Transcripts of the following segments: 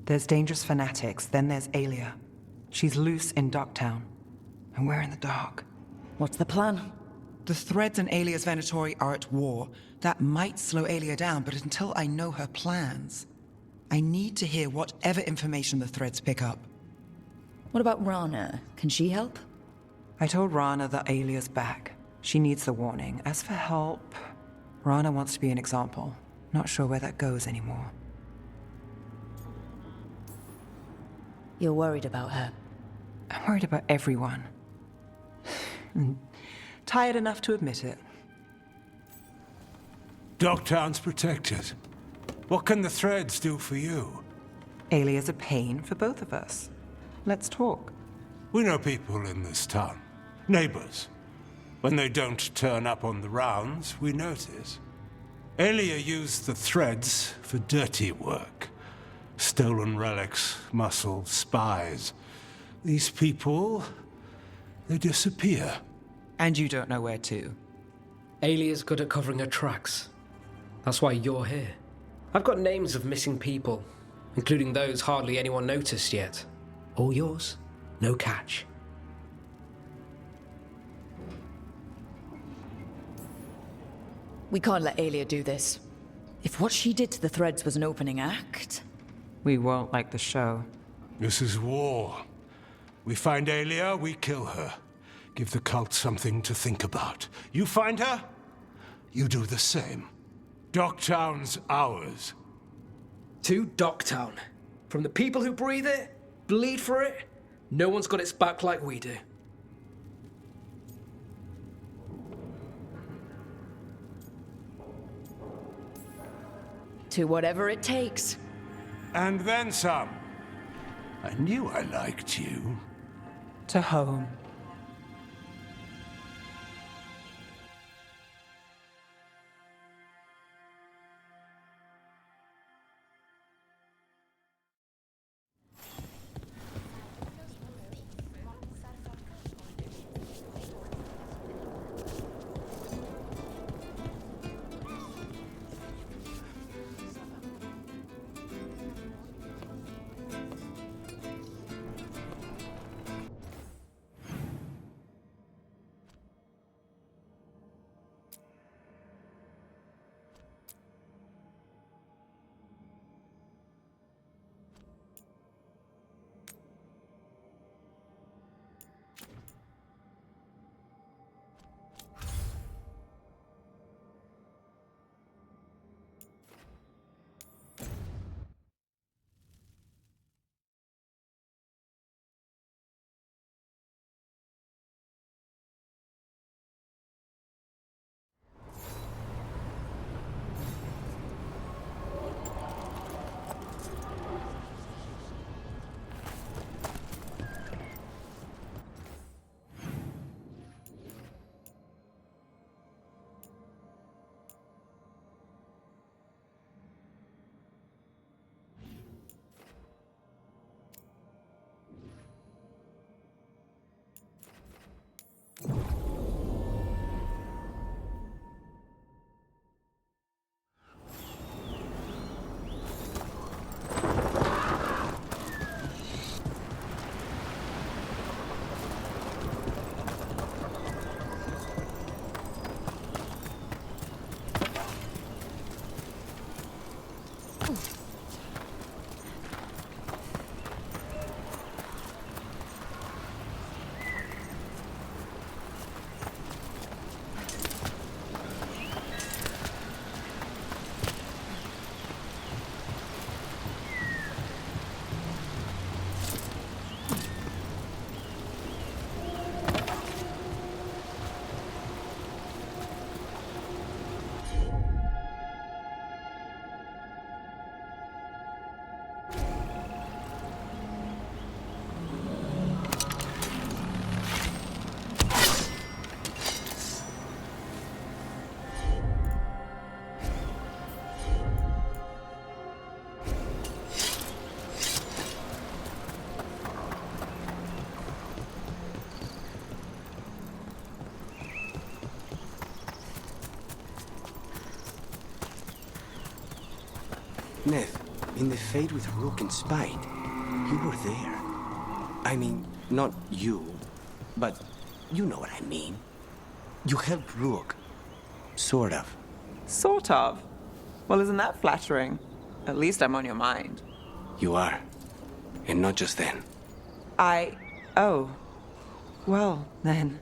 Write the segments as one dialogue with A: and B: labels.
A: There's dangerous fanatics, then there's Alia. She's loose in Ducktown, and we're in the dark.
B: What's the plan?
A: The Threads and Alia's Venatori are at war. That might slow Alia down, but until I know her plans, I need to hear whatever information the Threads pick up.
B: What about Rana? Can she help?
A: I told Rana that Alia's back. She needs the warning. As for help, Rana wants to be an example. Not sure where that goes anymore.
B: You're worried about her.
A: I'm worried about everyone. Tired enough to admit it.
C: Dogtown's protected. What can the Threads do for you?
A: Alia's a pain for both of us. Let's talk.
C: We know people in this town. Neighbors. When they don't turn up on the rounds, we notice. Alia used the Threads for dirty work. Stolen relics, muscle, spies. These people, they disappear.
A: And you don't know where to.
D: Alia's good at covering her tracks. That's why you're here. I've got names of missing people, including those hardly anyone noticed yet. All yours, no catch.
B: We can't let Alia do this. If what she did to the Threads was an opening act...
A: We won't like the show.
C: This is war. We find Alia, we kill her. Give the cult something to think about. You find her, you do the same. Docktown's ours.
D: To Docktown. From the people who breathe it, bleed for it, no one's got its back like we do.
B: To whatever it takes.
C: And then some. I knew I liked you.
A: To home.
E: Ned, in the fight with Rook and Spite, you were there. I mean, not you, but you know what I mean. You helped Rook. Sort of.
F: Sort of. Well, isn't that flattering? At least I'm on your mind.
E: You are. And not just then.
F: Oh. Well, then.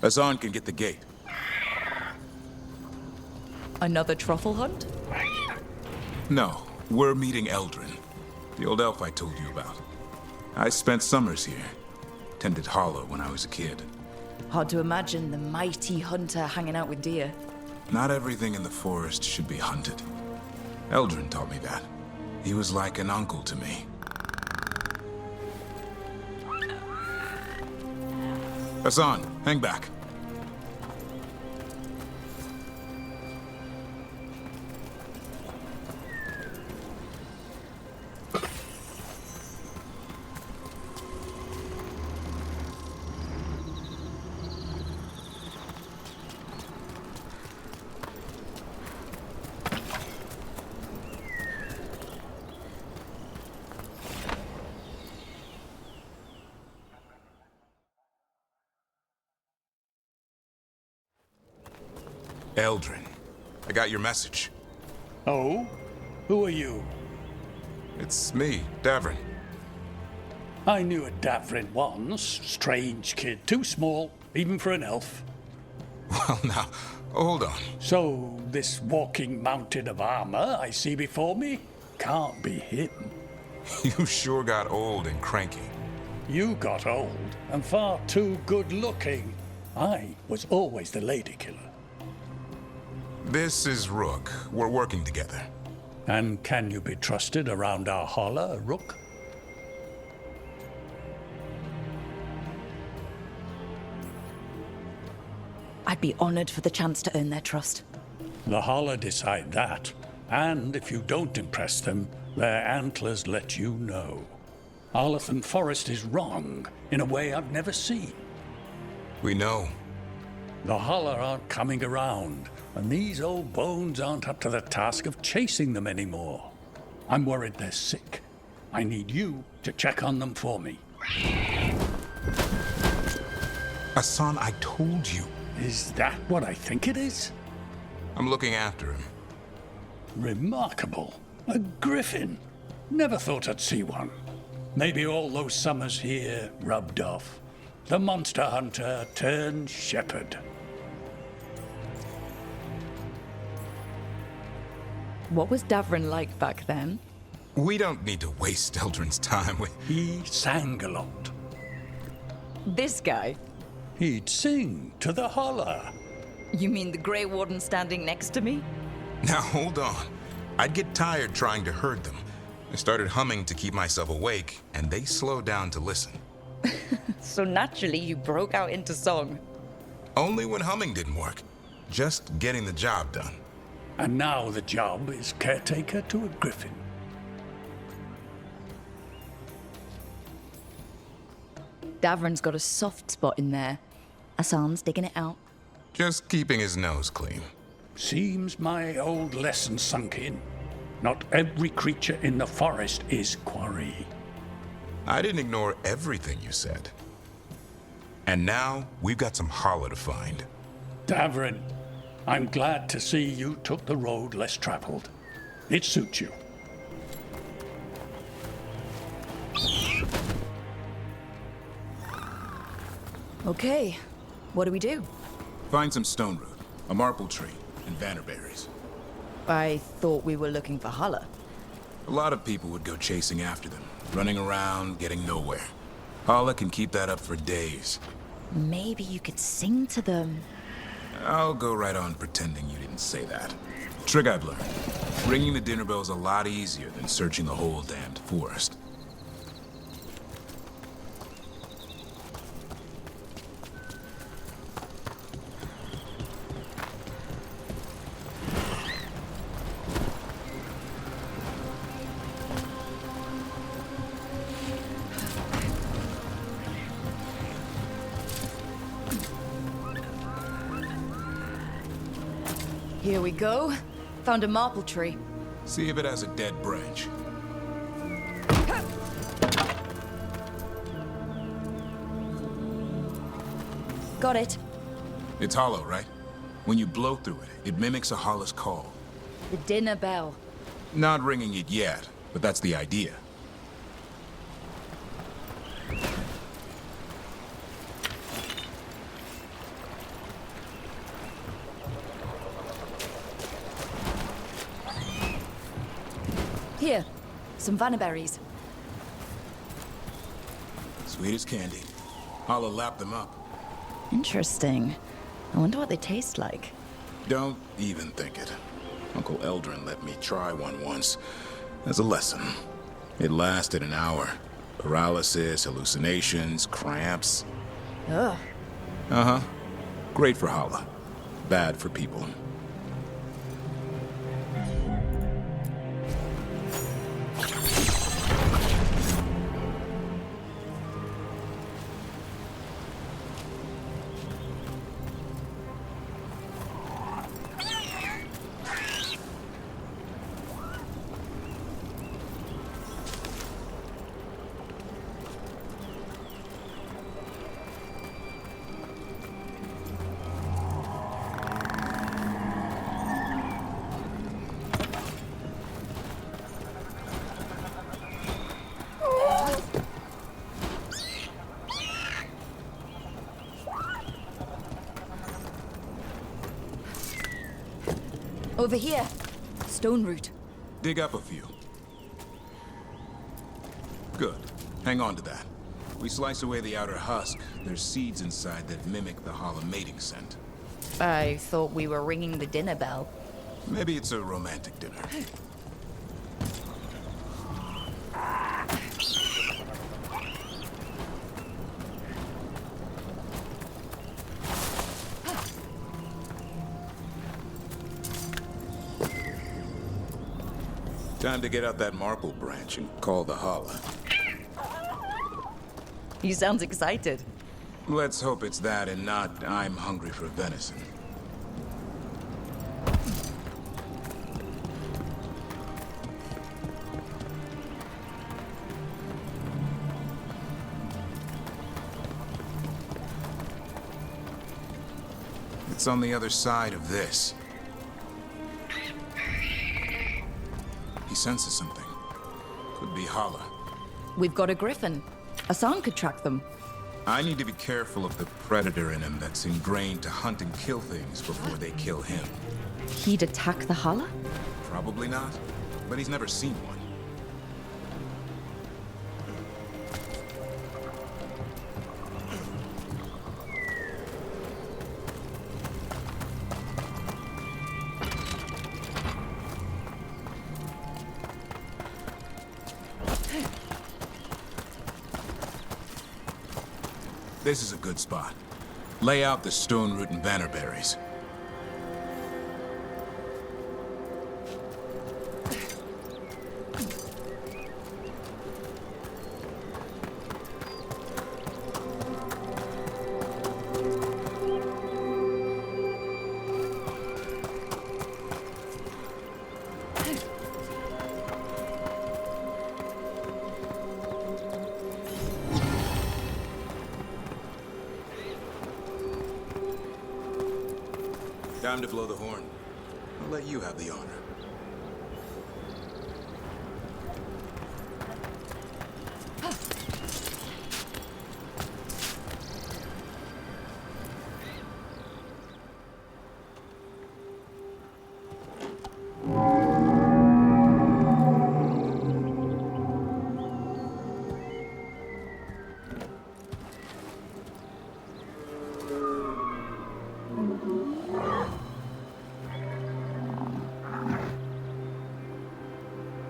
G: Hassan can get the gate.
B: Another truffle hunt?
G: No, we're meeting Eldrin, the old elf I told you about. I spent summers here. Tended Hollow when I was a kid.
B: Hard to imagine the mighty hunter hanging out with deer.
G: Not everything in the forest should be hunted. Eldrin taught me that. He was like an uncle to me. Hassan, hang back. Eldrin, I got your message.
H: Oh? Who are you?
G: It's me, Davrin.
H: I knew a Davrin once. Strange kid. Too small, even for an elf.
G: Well, now, hold on.
H: So, this walking mountain of armor I see before me can't be him.
G: You sure got old and cranky.
H: You got old and far too good looking. I was always the lady killer.
G: This is Rook. We're working together.
H: And can you be trusted around our holler, Rook?
B: I'd be honored for the chance to earn their trust.
H: The holler decide that. And if you don't impress them, their antlers let you know. Arlathan Forest is wrong in a way I've never seen.
G: We know.
H: The holler aren't coming around, and these old bones aren't up to the task of chasing them anymore. I'm worried they're sick. I need you to check on them for me.
G: Hassan, I told you.
H: Is that what I think it is?
G: I'm looking after him.
H: Remarkable. A griffin. Never thought I'd see one. Maybe all those summers here rubbed off. The monster hunter turned shepherd.
B: What was Davrin like back then?
G: We don't need to waste Eldrin's time with...
H: He sang a lot.
B: This guy?
H: He'd sing to the holler.
B: You mean the Grey Warden standing next to me?
G: Now, hold on. I'd get tired trying to herd them. I started humming to keep myself awake, and they slowed down to listen.
B: So naturally you broke out into song.
G: Only when humming didn't work. Just getting the job done.
H: And now the job is caretaker to a griffin.
B: Davrin's got a soft spot in there. Hassan's digging it out.
G: Just keeping his nose clean.
H: Seems my old lesson sunk in. Not every creature in the forest is quarry.
G: I didn't ignore everything you said. And now, we've got some holler to find.
H: Davrin, I'm glad to see you took the road less traveled. It suits you.
B: Okay, what do we do?
G: Find some stone root, a marble tree, and vannerberries.
B: I thought we were looking for Hala.
G: A lot of people would go chasing after them, running around, getting nowhere. Holla can keep that up for days.
B: Maybe you could sing to them.
G: I'll go right on pretending you didn't say that. Trick I've learned. Ringing the dinner bell's a lot easier than searching the whole damned forest.
B: Here we go. Found a marple tree.
G: See if it has a dead branch.
B: Got it.
G: It's hollow, right? When you blow through it, it mimics a hollow's call.
B: The dinner bell.
G: Not ringing it yet, but that's the idea.
B: Here, some vannaberries.
G: Sweet as candy. Hollow lapped them up.
B: Interesting. I wonder what they taste like.
G: Don't even think it. Uncle Eldrin let me try one once. As a lesson. It lasted an hour. Paralysis, hallucinations, cramps.
B: Ugh.
G: Uh-huh. Great for Hala. Bad for people.
B: Over here. Stone root.
G: Dig up a few. Good. Hang on to that. We slice away the outer husk. There's seeds inside that mimic the Hala mating scent.
B: I thought we were ringing the dinner bell.
G: Maybe it's a romantic dinner. Time to get out that marble branch and call the Hala.
B: He sounds excited.
G: Let's hope it's that and not I'm hungry for venison. It's on the other side of this. He senses something. Could be Hala.
B: We've got a griffin. Asan could track them.
G: I need to be careful of the predator in him that's ingrained to hunt and kill things before they kill him.
B: He'd attack the Hala?
G: Probably not, but he's never seen one. This is a good spot. Lay out the stone root and bannerberries. Time to blow the horn. I'll let you have the honor.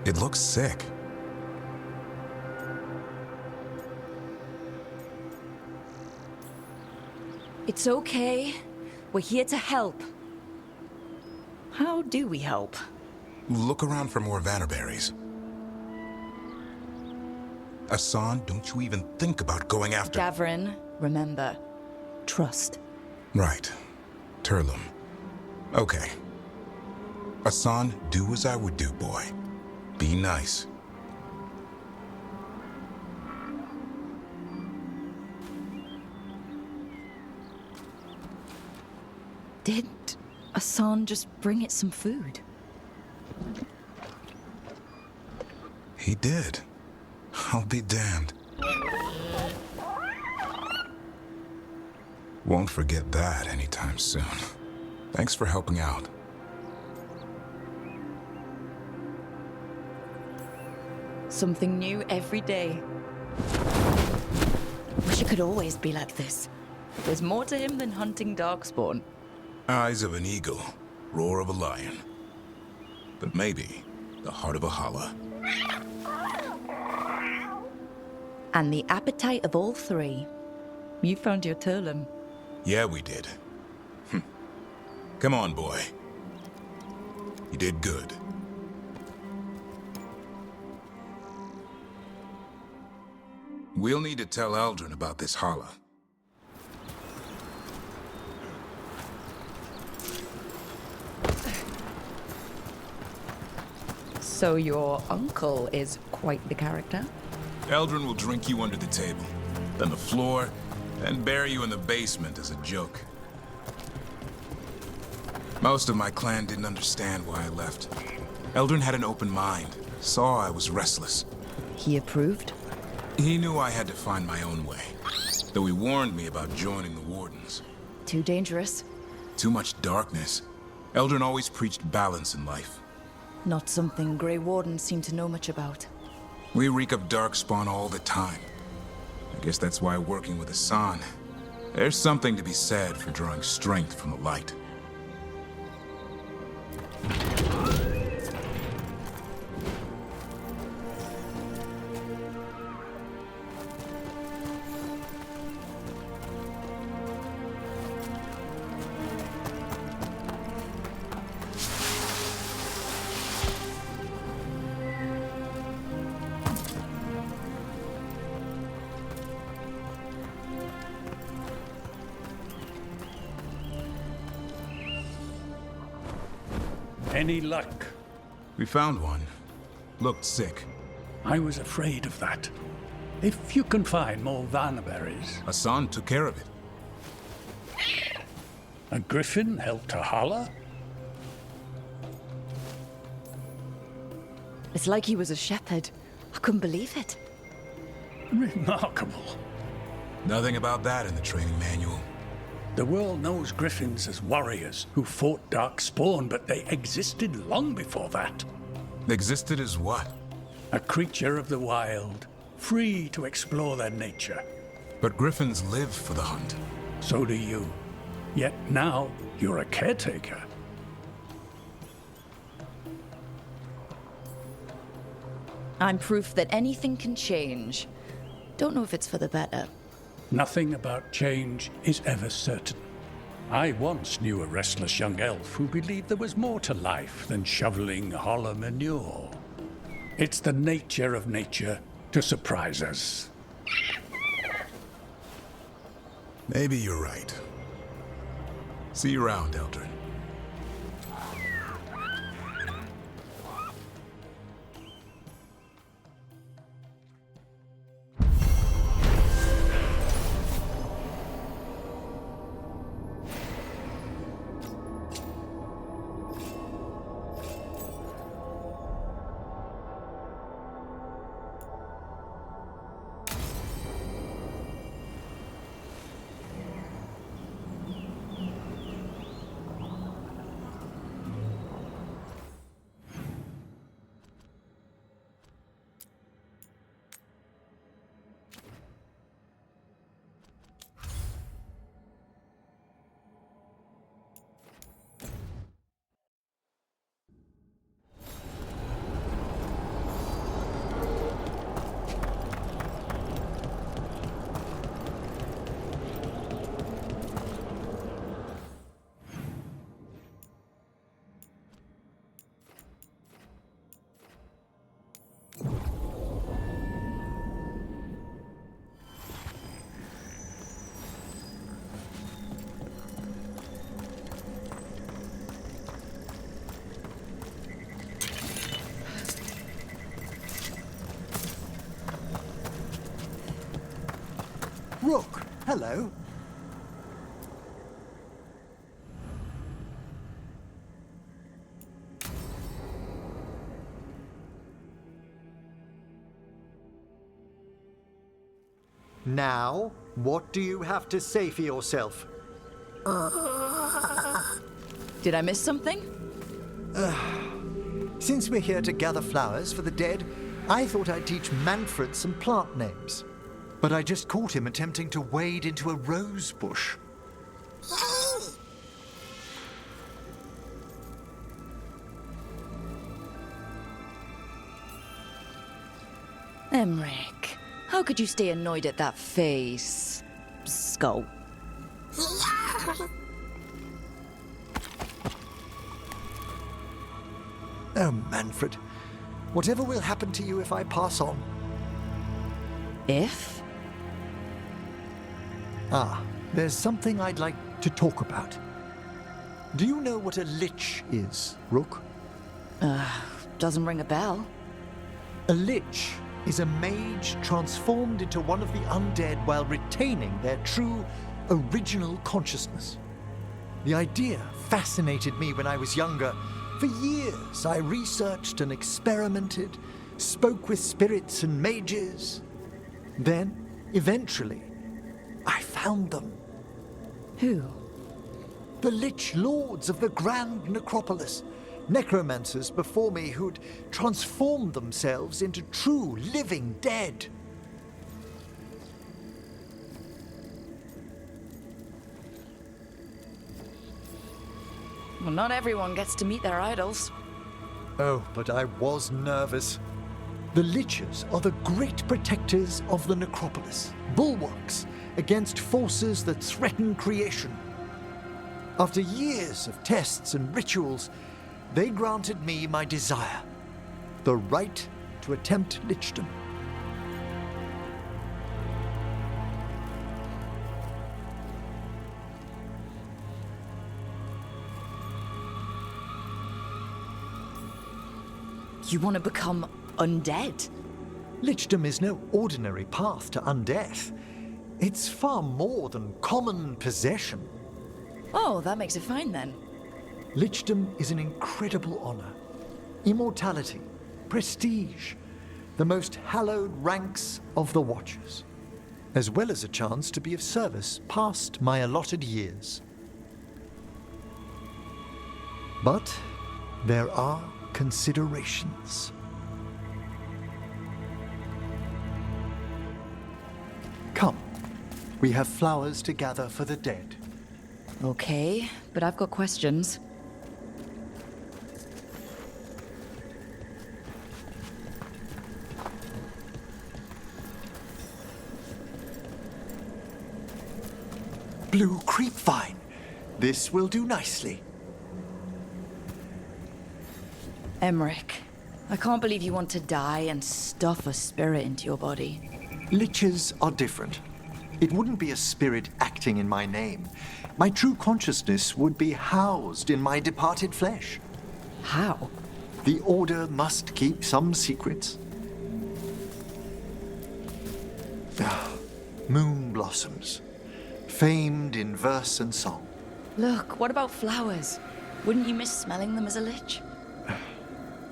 G: It looks sick.
B: It's okay. We're here to help. How do we help?
G: Look around for more vannerberries. Asan, don't you even think about going after...
B: Gavrin, remember, trust.
G: Right. Turlum. Okay. Hassan, do as I would do, boy. Be nice.
B: Did Hassan just bring it some food?
G: He did. I'll be damned. Won't forget that anytime soon. Thanks for helping out.
B: Something new every day. Wish it could always be like this. There's more to him than hunting darkspawn.
G: Eyes of an eagle, roar of a lion. But maybe the heart of a holla.
B: And the appetite of all three. You found your Turlum.
G: Yeah, we did. Come on, boy. You did good. We'll need to tell Eldrin about this holla.
B: So your uncle is quite the character?
G: Eldrin will drink you under the table, then the floor, and bury you in the basement as a joke. Most of my clan didn't understand why I left. Eldrin had an open mind, saw I was restless.
B: He approved?
G: He knew I had to find my own way, though he warned me about joining the Wardens.
B: Too dangerous?
G: Too much darkness. Eldrin always preached balance in life.
B: Not something Grey Wardens seem to know much about.
G: We reek of darkspawn all the time. I guess that's why working with Hassan, there's something to be said for drawing strength from the light.
H: Any luck?
G: We found one. Looked sick.
H: I was afraid of that. If you can find more Vanaberries.
G: Hassan took care of it.
H: A griffin helped a holla?
B: It's like he was a shepherd. I couldn't believe it.
H: Remarkable.
G: Nothing about that in the training manual.
H: The world knows griffins as warriors who fought darkspawn, but they existed long before that.
G: Existed as what?
H: A creature of the wild, free to explore their nature.
G: But griffins live for the hunt.
H: So do you. Yet now, you're a caretaker.
B: I'm proof that anything can change. Don't know if it's for the better.
H: Nothing about change is ever certain. I once knew a restless young elf who believed there was more to life than shoveling hollow manure. It's the nature of nature to surprise us.
G: Maybe you're right. See you around, Eldrin.
I: Rook, hello.
J: Now, what do you have to say for yourself?
B: Did I miss something?
J: Since we're here to gather flowers for the dead, I thought I'd teach Manfred some plant names. But I just caught him attempting to wade into a rose bush.
B: Emmerich, how could you stay annoyed at that face? Skull.
J: Oh, Manfred. Whatever will happen to you if I pass on?
B: If?
J: There's something I'd like to talk about. Do you know what a lich is, Rook?
B: Doesn't ring a bell.
J: A lich is a mage transformed into one of the undead while retaining their true, original consciousness. The idea fascinated me when I was younger. For years, I researched and experimented, spoke with spirits and mages. Then, eventually, I found them.
B: Who?
J: The Lich Lords of the Grand Necropolis. Necromancers before me who'd transformed themselves into true living dead.
B: Well, not everyone gets to meet their idols.
J: Oh, but I was nervous. The Liches are the great protectors of the necropolis, bulwarks against forces that threaten creation. After years of tests and rituals, they granted me my desire, the right to attempt lichdom.
B: You want to become undead?
J: Lichdom is no ordinary path to undeath. It's far more than common possession.
B: Oh, that makes it fine then.
J: Lichdom is an incredible honor. Immortality, prestige, the most hallowed ranks of the Watchers, as well as a chance to be of service past my allotted years. But there are considerations. Come, we have flowers to gather for the dead.
B: Okay, but I've got questions.
J: Blue creepvine. This will do nicely.
B: Emmerich, I can't believe you want to die and stuff a spirit into your body.
J: Liches are different. It wouldn't be a spirit acting in my name. My true consciousness would be housed in my departed flesh.
B: How?
J: The Order must keep some secrets. Moon blossoms, famed in verse and song.
B: Look, what about flowers? Wouldn't you miss smelling them as a lich?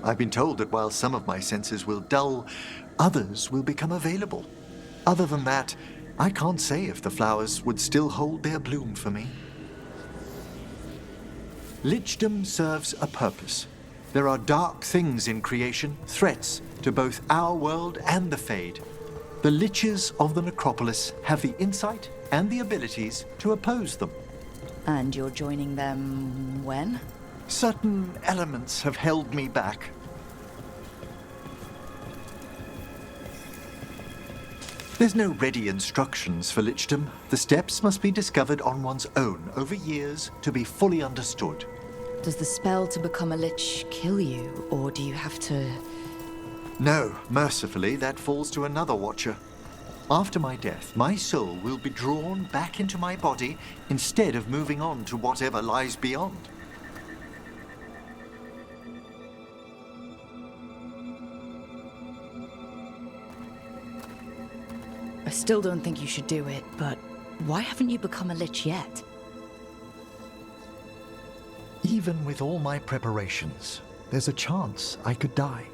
J: I've been told that while some of my senses will dull, others will become available. Other than that, I can't say if the flowers would still hold their bloom for me. Lichdom serves a purpose. There are dark things in creation, threats to both our world and the Fade. The Liches of the Necropolis have the insight and the abilities to oppose them.
B: And you're joining them when?
J: Certain elements have held me back. There's no ready instructions for lichdom. The steps must be discovered on one's own over years to be fully understood.
B: Does the spell to become a lich kill you, or do you have to...
J: No, mercifully, that falls to another watcher. After my death, my soul will be drawn back into my body instead of moving on to whatever lies beyond.
B: A still don't think you should do it, but why haven't you become a lich yet?
J: Even with all my preparations, there's a chance I could die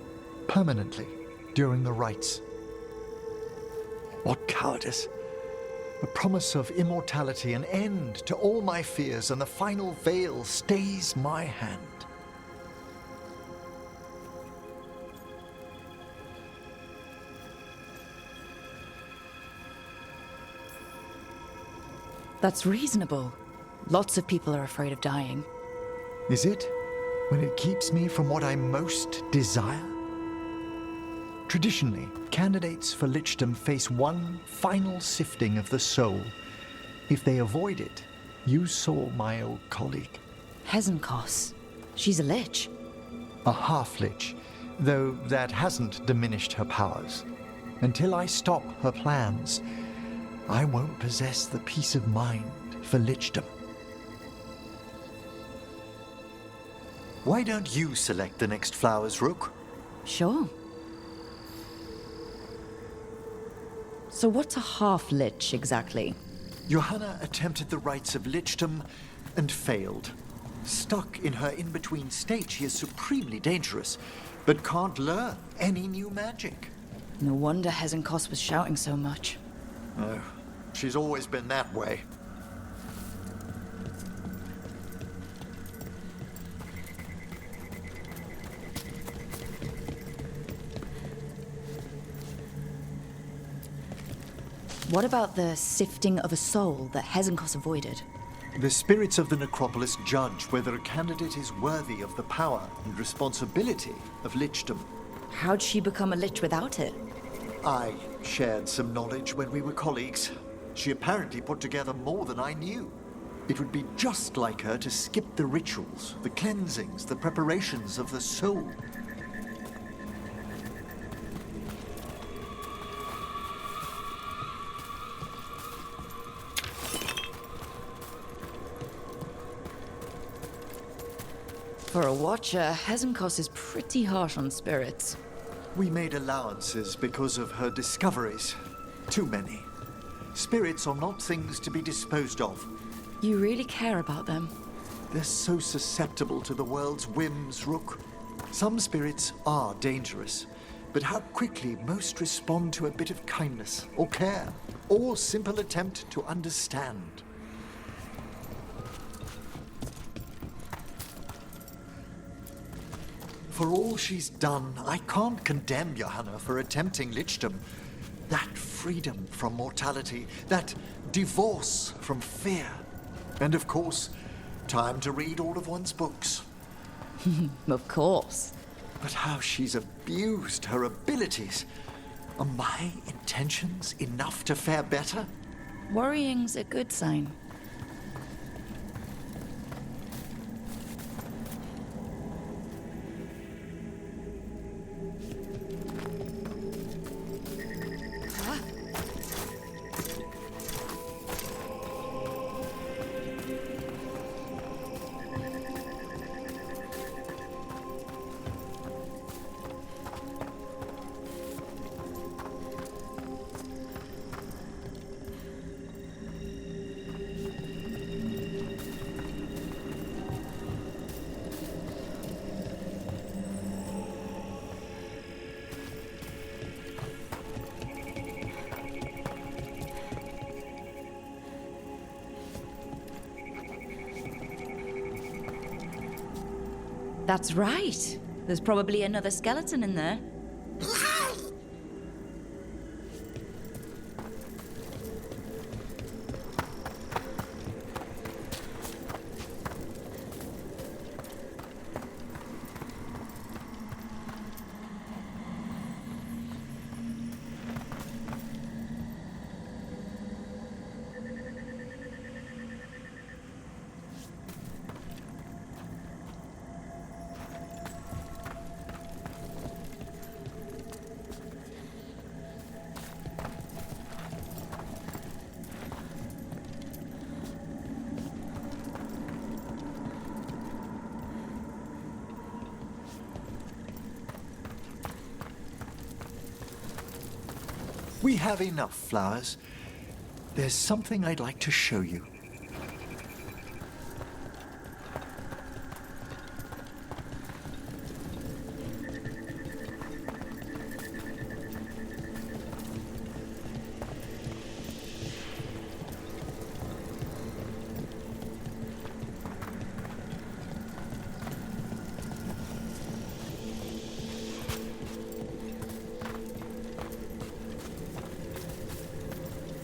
J: permanently during the rites. What cowardice! A promise of immortality, an end to all my fears, and the final veil stays my hand.
B: That's reasonable. Lots of people are afraid of dying.
J: Is it? When it keeps me from what I most desire? Traditionally, candidates for lichdom face one final sifting of the soul. If they avoid it, you saw my old colleague.
B: Hezenkos. She's a lich.
J: A half-lich, though that hasn't diminished her powers. Until I stop her plans, I won't possess the peace of mind for lichdom. Why don't you select the next flowers, Rook?
B: Sure. So what's a half-lich exactly?
J: Johanna attempted the rites of lichdom and failed. Stuck in her in-between state, she is supremely dangerous, but can't learn any new magic.
B: No wonder Hezenkos was shouting so much.
J: Oh, she's always been that way.
B: What about the sifting of a soul that Hezenkos avoided?
J: The spirits of the necropolis judge whether a candidate is worthy of the power and responsibility of lichdom.
B: How'd she become a lich without it?
J: I shared some knowledge when we were colleagues. She apparently put together more than I knew. It would be just like her to skip the rituals, the cleansings, the preparations of the soul.
B: For a watcher, Hezenkos is pretty harsh on spirits.
J: We made allowances because of her discoveries. Too many. Spirits are not things to be disposed of.
B: You really care about them?
J: They're so susceptible to the world's whims, Rook. Some spirits are dangerous, but how quickly most respond to a bit of kindness, or care, or simple attempt to understand. For all she's done, I can't condemn Johanna for attempting lichdom. That freedom from mortality, that divorce from fear. And of course, time to read all of one's books.
B: Of course.
J: But how she's abused her abilities. Are my intentions enough to fare better?
B: Worrying's a good sign. That's right. There's probably another skeleton in there.
J: We have enough flowers. There's something I'd like to show you.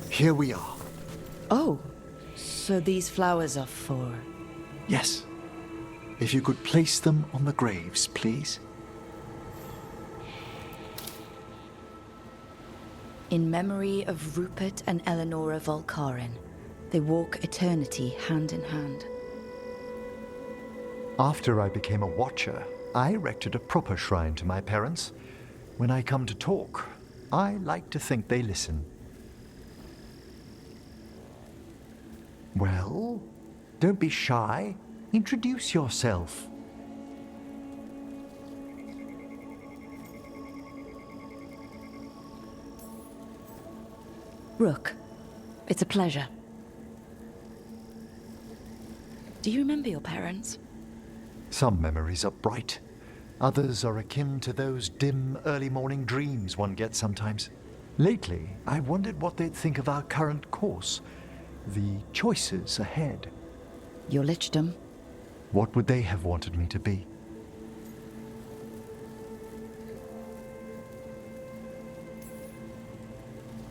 J: Here we are.
B: Oh, so these flowers are for...
J: Yes. If you could place them on the graves, please.
B: In memory of Rupert and Eleonora Volcarin, they walk eternity hand in hand.
J: After I became a watcher, I erected a proper shrine to my parents. When I come to talk, I like to think they listen. Well, don't be shy. Introduce yourself.
B: Rook, it's a pleasure. Do you remember your parents?
J: Some memories are bright. Others are akin to those dim early morning dreams one gets sometimes. Lately, I wondered what they'd think of our current course. The choices ahead.
B: Your lichdom.
J: What would they have wanted me to be?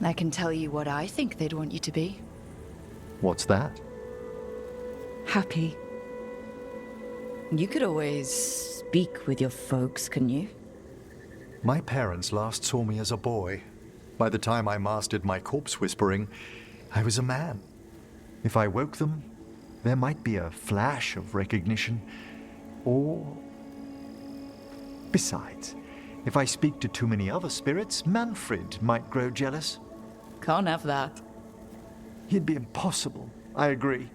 B: I can tell you what I think they'd want you to be.
J: What's that?
B: Happy. You could always speak with your folks, couldn't you?
J: My parents last saw me as a boy. By the time I mastered my corpse whispering, I was a man. If I woke them, there might be a flash of recognition, or... Besides, if I speak to too many other spirits, Manfred might grow jealous.
B: Can't have that.
J: He'd be impossible, I agree.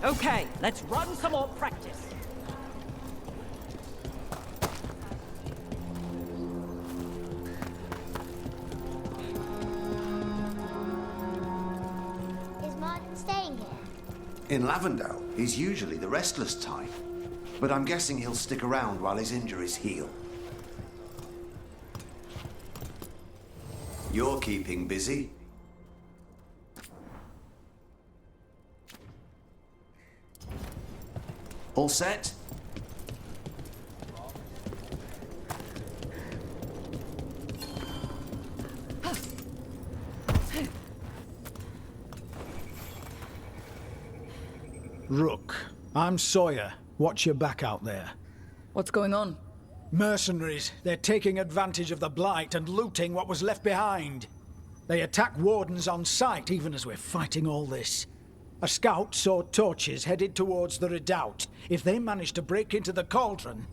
I: Okay, let's run some more practice.
K: Is Martin staying here?
L: In Lavendale, he's usually the restless type. But I'm guessing he'll stick around while his injuries heal. You're keeping busy. All set?
M: Rook, I'm Sawyer. Watch your back out there.
B: What's going on?
M: Mercenaries. They're taking advantage of the Blight and looting what was left behind. They attack wardens on sight, even as we're fighting all this. A scout saw torches headed towards the redoubt. If they manage to break into the cauldron,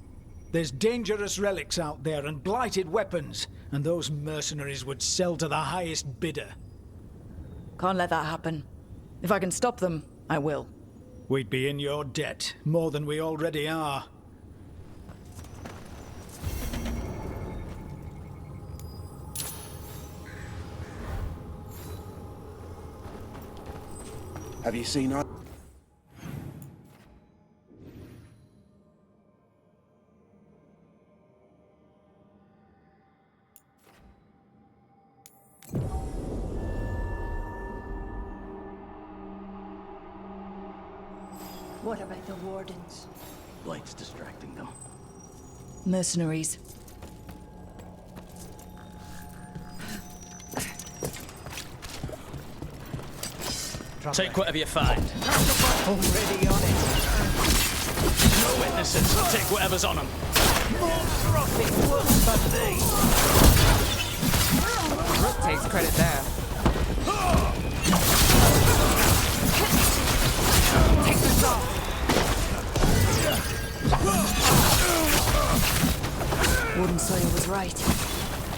M: There's dangerous relics out there and blighted weapons, and those mercenaries would sell to the highest bidder.
B: Can't let that happen. If I can stop them, I will.
M: We'd be in your debt, more than we already are.
N: Have you seen her?
O: What about the wardens?
E: Blight's distracting them.
B: Mercenaries.
P: Take whatever you find.
M: Already on it.
P: No witnesses. Take whatever's on them.
F: Rook takes credit there. Take this off.
B: Warden Sawyer was right.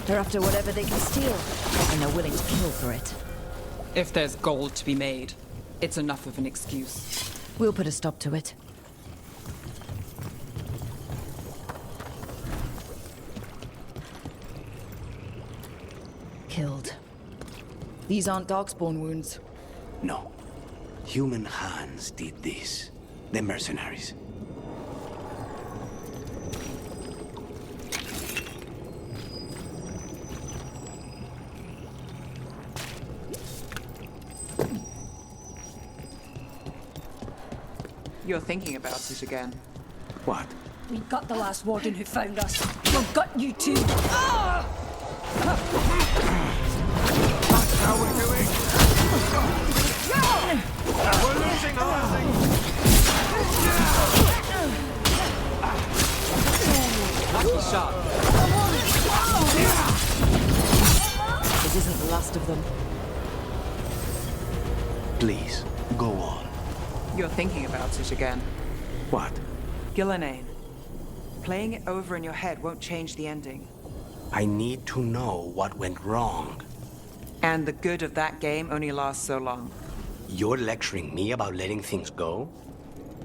B: They're after whatever they can steal, and they're willing to kill for it.
F: If there's gold to be made, it's enough of an excuse.
B: We'll put a stop to it. Killed. These aren't darkspawn wounds.
E: No. Human hands did this. The mercenaries.
F: You're thinking about it again.
E: What?
O: We got the last warden who found us. We've got you too.
N: How are we doing? We're losing our
F: Lucky shot.
B: This isn't the last of them.
E: Please, go on.
F: You're thinking about it again.
E: What?
F: Gillenane. Playing it over in your head won't change the ending.
E: I need to know what went wrong.
F: And the good of that game only lasts so long.
E: You're lecturing me about letting things go?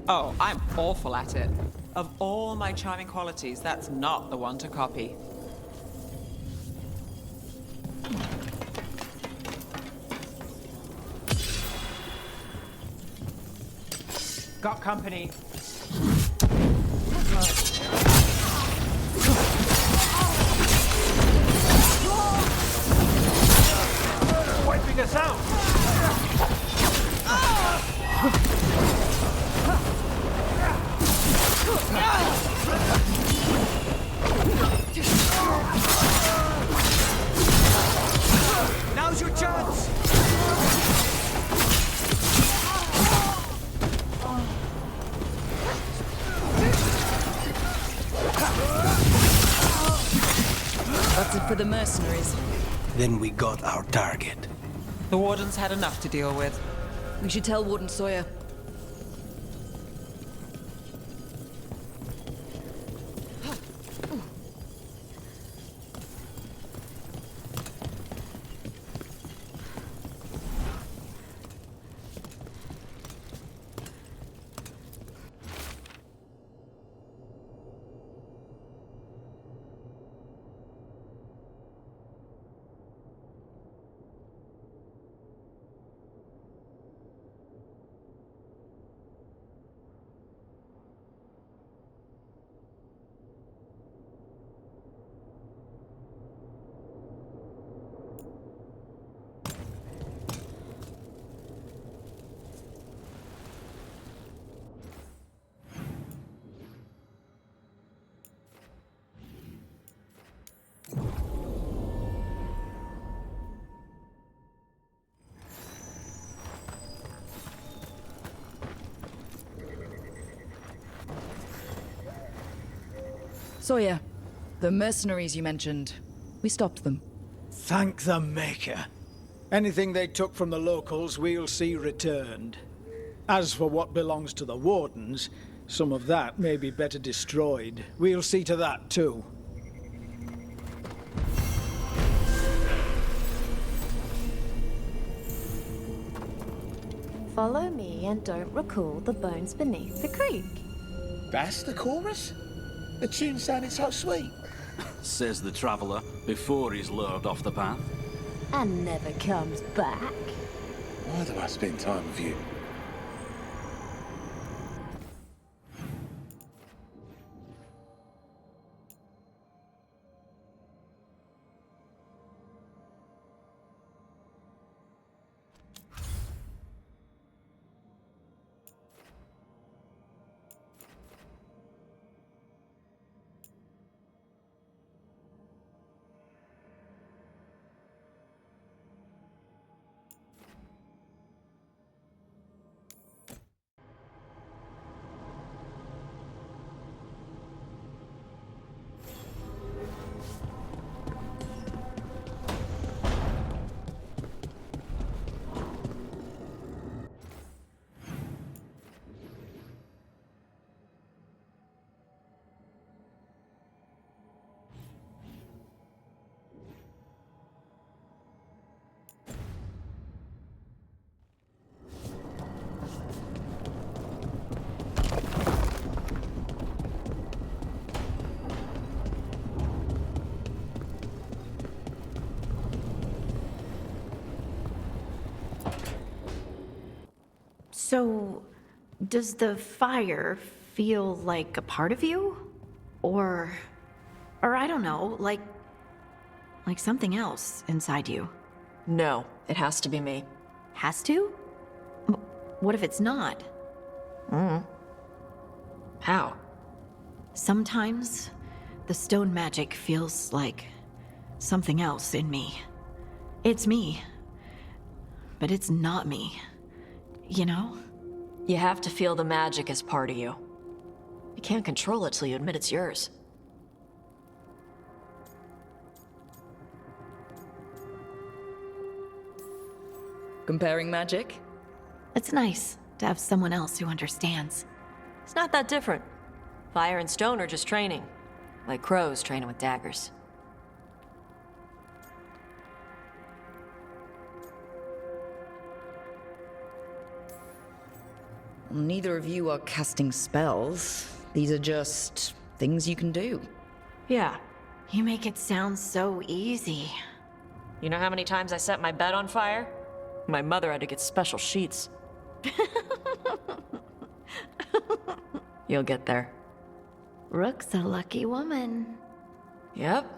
F: Oh, I'm awful at it. Of all my charming qualities, that's not the one to copy. Got company.
N: wiping us out!
E: Now's your chance!
B: That's it for the mercenaries.
E: Then we got our target.
F: The Warden's had enough to deal with.
B: We should tell Warden Sawyer. Sawyer, the mercenaries you mentioned, we stopped them.
M: Thank the Maker. Anything they took from the locals, we'll see returned. As for what belongs to the Wardens, Some of that may be better destroyed. We'll see to that, too.
Q: Follow me and don't recall the bones beneath the creek.
P: That's the chorus? The tune sounded so sweet.
R: Says the traveller before he's lured off the path.
Q: And never comes back.
P: Why do I spend time with you?
S: So, does the fire feel like a part of you? Or I don't know, like something else inside you?
B: No, it has to be me.
S: Has to? What if it's not?
B: How?
S: Sometimes the stone magic feels like something else in me. It's me, but it's not me. You know?
B: You have to feel the magic as part of you. You can't control it till you admit it's yours. Comparing magic?
S: It's nice to have someone else who understands.
B: It's not that different. Fire and stone are just training. Like crows training with daggers.
T: Neither of you are casting spells. These are just things you can do.
B: Yeah.
S: You make it sound so easy.
B: You know how many times I set my bed on fire? My mother had to get special sheets. You'll get there.
S: Rook's a lucky woman.
B: Yep.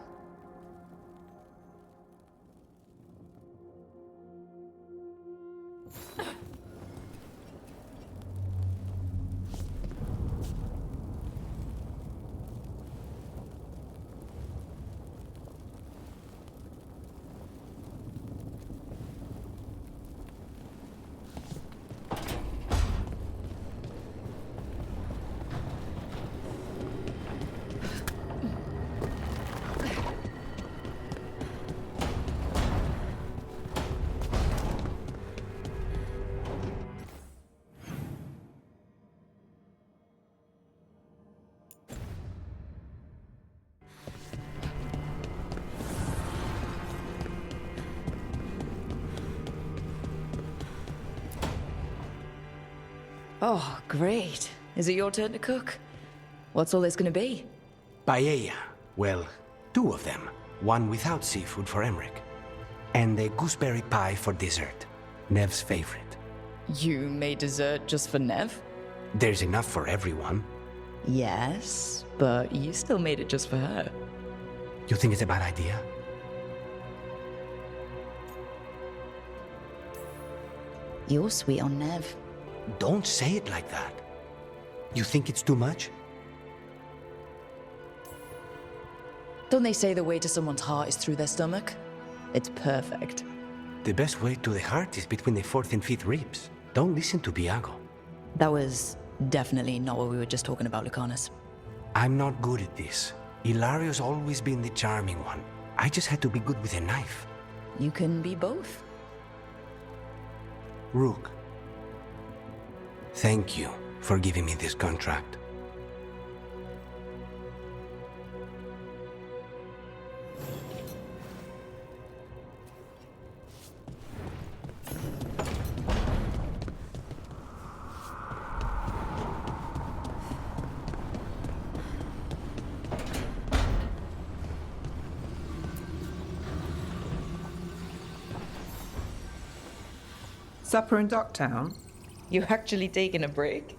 T: Oh, great. Is it your turn to cook? What's all this gonna be?
E: Paella. Well, two of them. One without seafood for Emmerich. And a gooseberry pie for dessert. Nev's favorite.
T: You made dessert just for Nev?
E: There's enough for everyone.
T: Yes, but you still made it just for her.
E: You think it's a bad idea?
T: You're sweet on Nev.
E: Don't say it like that. You think it's too much?
T: Don't they say the way to someone's heart is through their stomach? It's perfect.
E: The best way to the heart is between the fourth and fifth ribs. Don't listen to Biago.
T: That was definitely not what we were just talking about, Lucanus.
E: I'm not good at this. Hilario's always been the charming one. I just had to be good with a knife.
T: You can be both.
E: Rook, thank you for giving me this contract.
A: Supper in Docktown?
B: You actually taking a break?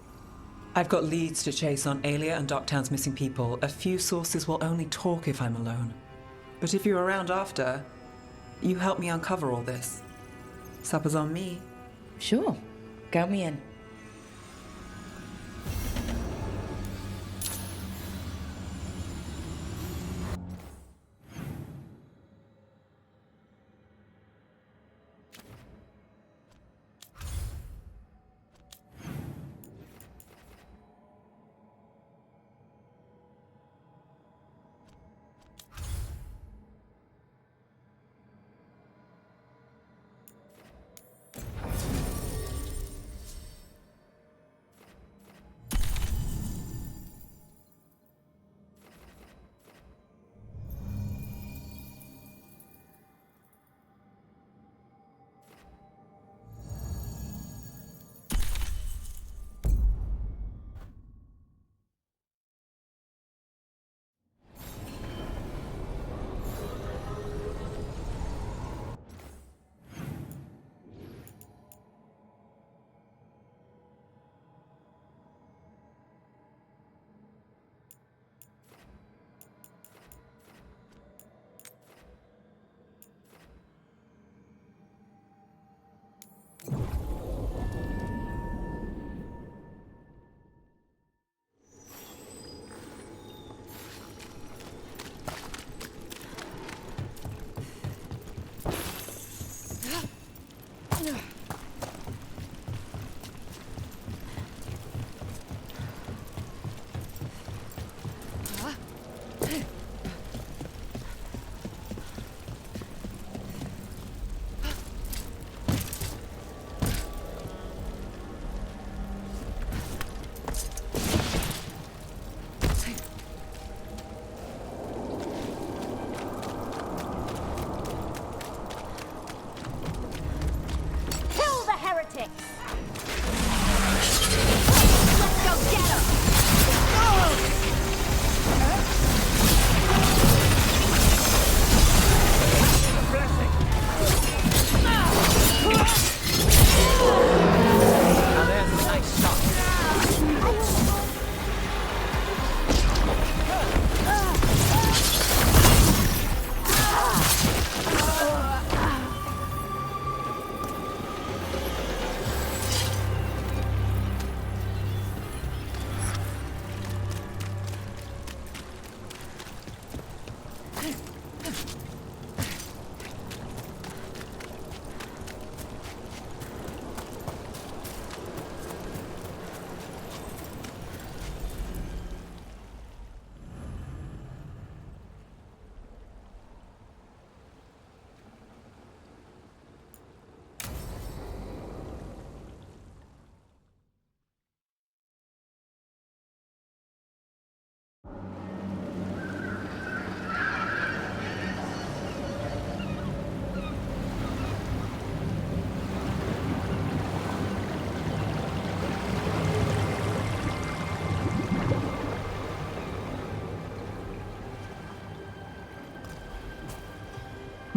A: I've got leads to chase on Alia and Docktown's missing people. A few sources will only talk if I'm alone. But if you're around after, you help me uncover all this. Supper's on me.
B: Sure. Count me in.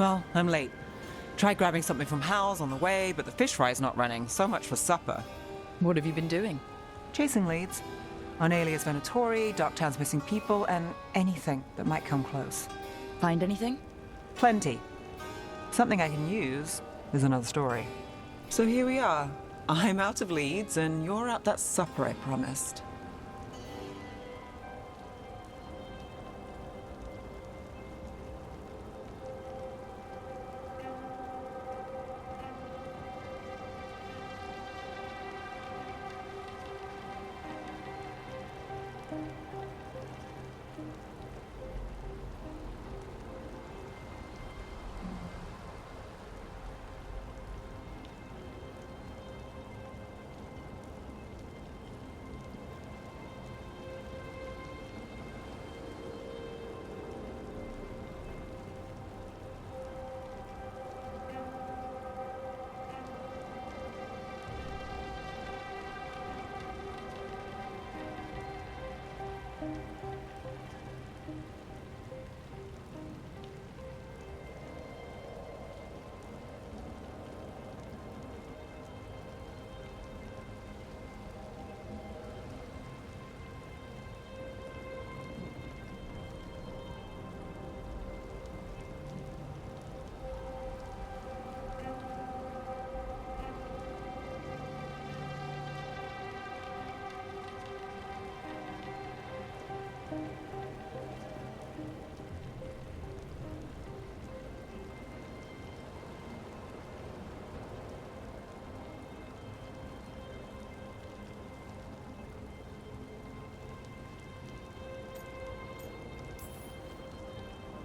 F: Well, I'm late. Tried grabbing something from Hal's on the way, but the fish fry's not running. So much for supper.
B: What have you been doing?
A: Chasing leads. On Alias Venatori, Docktown's missing people, and anything that might come close.
B: Find anything?
A: Plenty. Something I can use is another story.
F: So here we are. I'm out of leads, and you're at that supper I promised.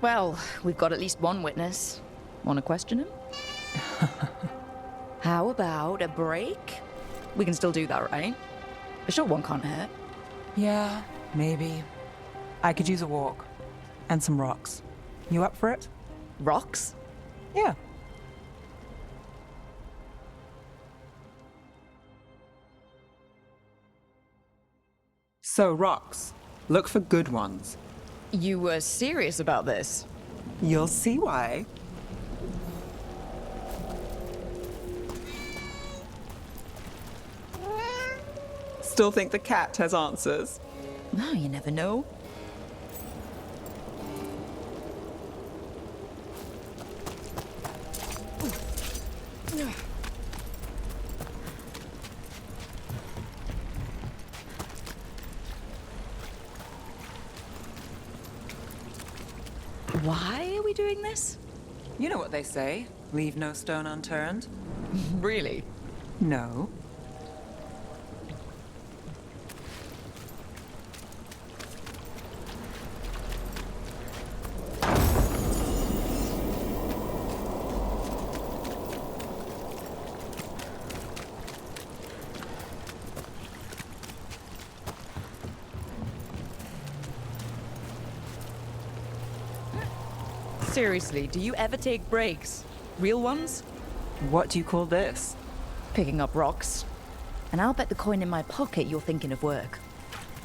B: Well, we've got at least one witness. Want to question him? How about a break? We can still do that, right? A short one can't hurt.
A: Yeah, maybe. I could use a walk. And some rocks. You up for it?
B: Rocks?
A: Yeah. So, rocks. Look for good ones.
B: You were serious about this?
A: You'll see why. Still think the cat has answers?
B: No, you never know. Why are we doing this?
A: You know what they say, leave no stone unturned.
B: Really?
A: No.
B: Seriously, do you ever take breaks? Real ones?
A: What do you call this?
B: Picking up rocks. And I'll bet the coin in my pocket you're thinking of work.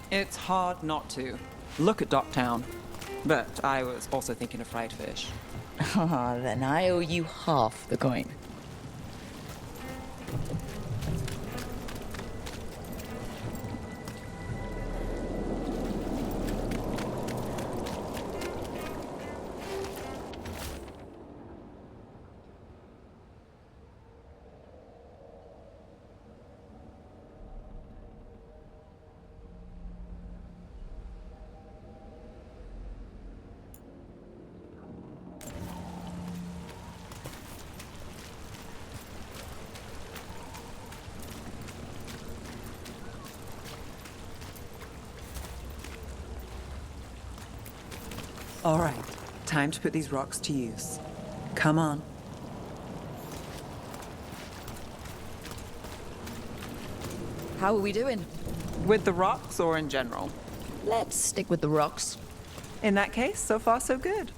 A: It's hard not to. Look at Docktown. But I was also thinking of fried fish.
B: Ah, then I owe you half the coin.
A: All right, time to put these rocks to use. Come on.
B: How are we doing?
A: With the rocks or in general?
B: Let's stick with the rocks.
A: In that case, so far so good.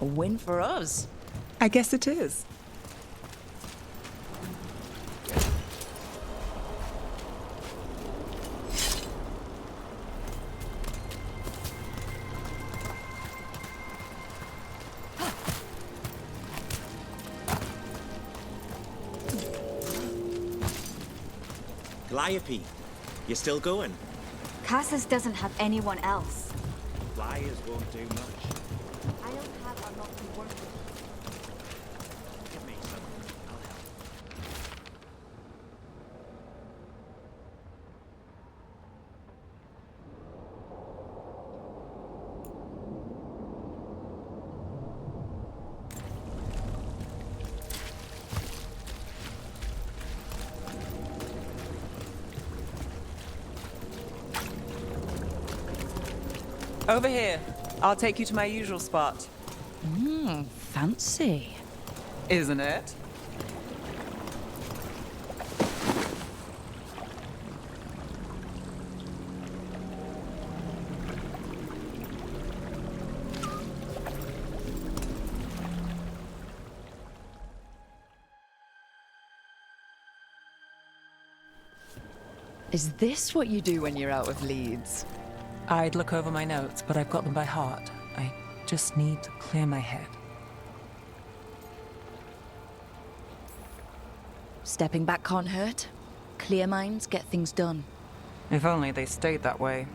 B: A win for us.
A: I guess it is.
U: Calliope, you still going?
K: Cassis doesn't have anyone else.
U: Flyers won't do much.
K: I don't have a lot to work with.
U: Give me some. I'll help.
A: Over here. I'll take you to my usual spot.
B: Fancy.
A: Isn't it?
B: Is this what you do when you're out of leads?
A: I'd look over my notes, but I've got them by heart. I just need to clear my head.
B: Stepping back can't hurt. Clear minds get things done.
A: If only they stayed that way.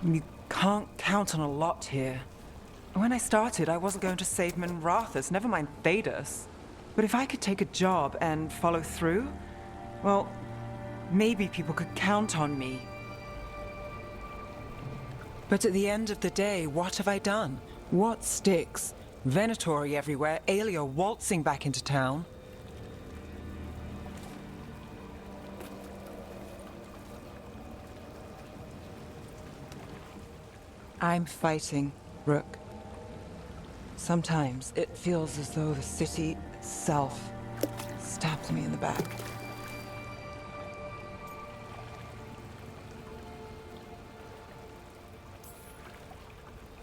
A: You can't count on a lot here. When I started, I wasn't going to save Minrathus, never mind Thedas. But if I could take a job and follow through, well, maybe people could count on me. But at the end of the day, what have I done? What sticks? Venatori everywhere, Aelia waltzing back into town. I'm fighting. Rook. Sometimes it feels as though the city itself stabs me in the back.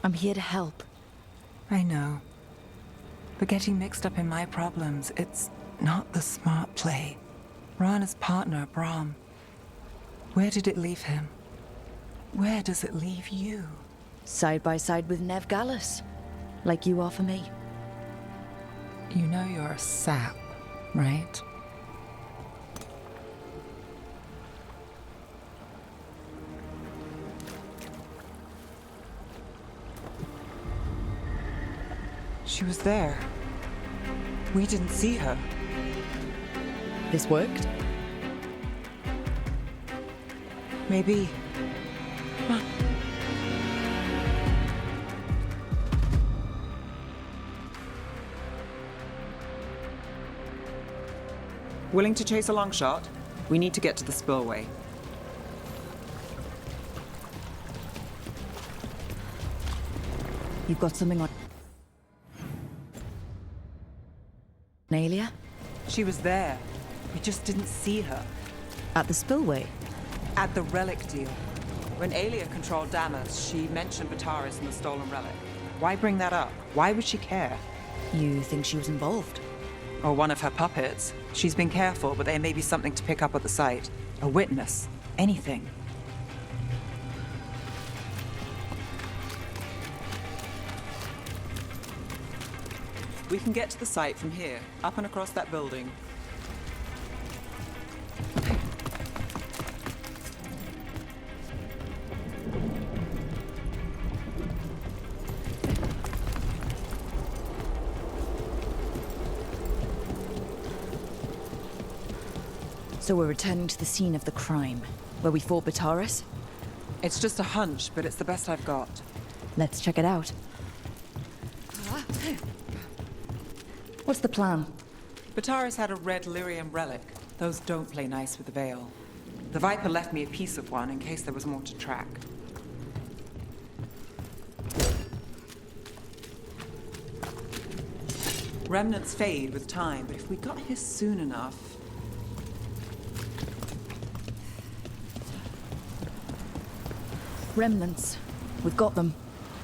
B: I'm here to help.
A: I know. But getting mixed up in my problems, it's not the smart play. Rana's partner, Brahm. Where did it leave him? Where does it leave you?
B: Side by side with Nev Gallus. Like you are for me.
A: You know you're a sap, right? She was there. We didn't see her.
B: This worked?
A: Maybe. Come on. Willing to chase a long shot? We need to get to the spillway.
B: You've got something on Aelia?
A: She was there. We just didn't see her.
B: At the spillway?
A: At the relic deal. When Aelia controlled Damas, she mentioned Bataris and the stolen relic. Why bring that up? Why would she care?
B: You think she was involved?
A: Or one of her puppets. She's been careful, but there may be something to pick up at the site. A witness. Anything. We can get to the site from here, up and across that building.
B: So we're returning to the scene of the crime, where we fought Bataris?
A: It's just a hunch, but it's the best I've got.
B: Let's check it out. What's the plan?
A: Bataris had a red lyrium relic. Those don't play nice with the Veil. The Viper left me a piece of one in case there was more to track. Remnants fade with time, but if we got here soon enough...
B: Remnants. We've got them.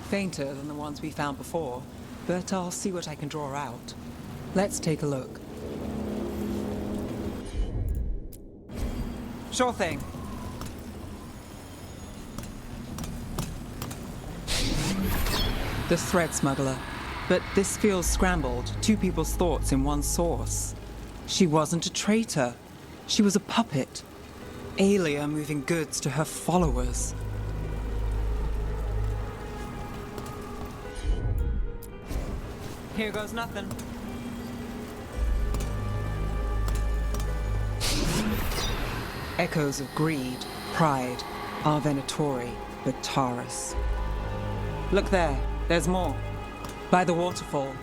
A: Fainter than the ones we found before, but I'll see what I can draw out. Let's take a look. Sure thing. The thread smuggler. But this feels scrambled. Two people's thoughts in one source. She wasn't a traitor. She was a puppet. Aelia moving goods to her followers. Here goes nothing. Echoes of greed, pride, our Venatori, Bataris. Look there, there's more. By the waterfall.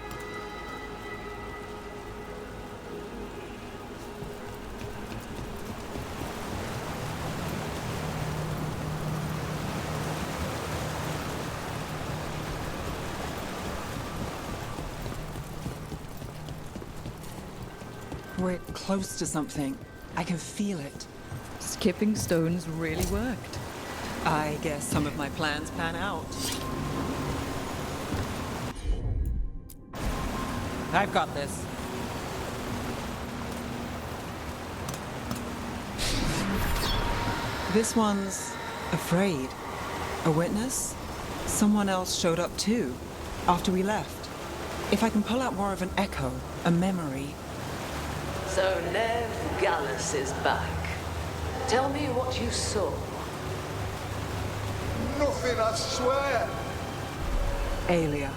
A: We're close to something. I can feel it.
B: Skipping stones really worked.
A: I guess some of my plans pan out. I've got this. This one's afraid. A witness? Someone else showed up too, after we left. If I can pull out more of an echo, a memory.
D: So Nev Gallus is back. Tell me what you saw.
V: Nothing, I swear.
A: Aelia.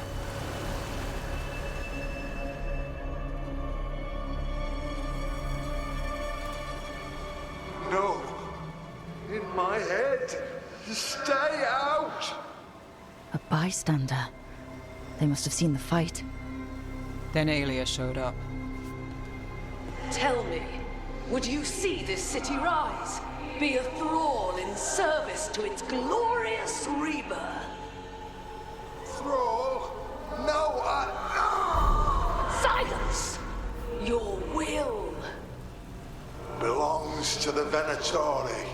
V: No. In my head. Stay out.
B: A bystander. They must have seen the fight.
A: Then Aelia showed up.
D: Tell me, would you see this city rise? Be a thrall in service to its glorious rebirth?
V: Thrall?
D: Silence! Your will
V: belongs to the Venatori.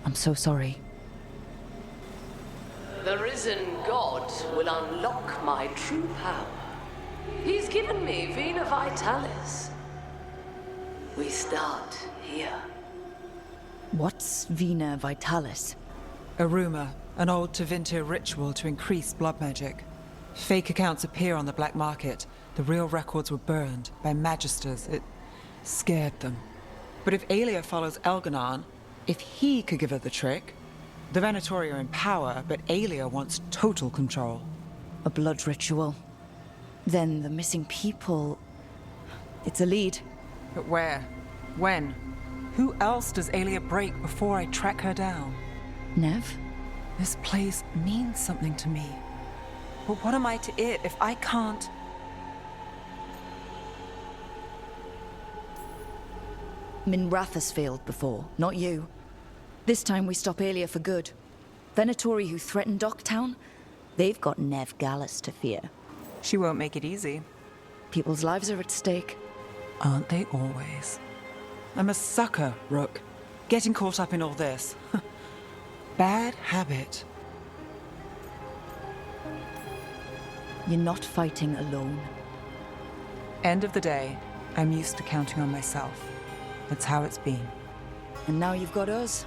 B: I'm so sorry.
D: The risen god will unlock my true power. He's given me Vena Vitalis. We start here.
B: What's Vena Vitalis?
F: A rumor, an old Tevinter ritual to increase blood magic. Fake accounts appear on the black market. The real records were burned by magisters. It scared them. But if Aelia follows Elganon, if he could give her the trick, the Venatori are in power, but Aelia wants total control.
B: A blood ritual. Then the missing people... It's a lead.
F: But where? When? Who else does Aelia break before I track her down?
B: Nev?
F: This place means something to me. But what am I to it if I can't...
B: Minrath has failed before, not you. This time we stop Aelia for good. Venatori who threatened Docktown, they've got Nev Gallus to fear.
F: She won't make it easy.
B: People's lives are at stake.
F: Aren't they always? I'm a sucker, Rook. Getting caught up in all this. Bad habit.
B: You're not fighting alone.
F: End of the day, I'm used to counting on myself. That's how it's been.
B: And now you've got us,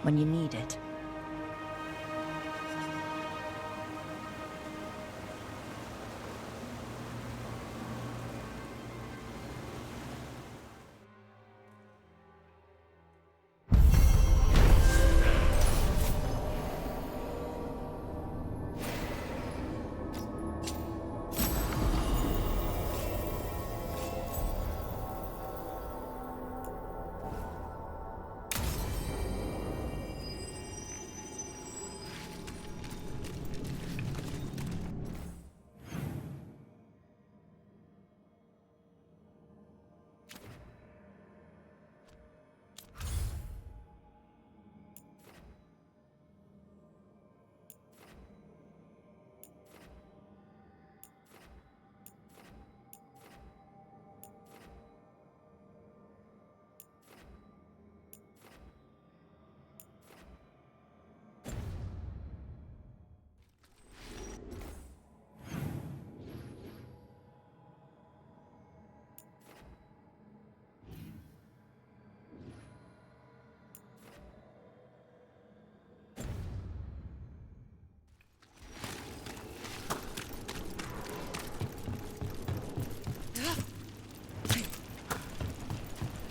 B: when you need it.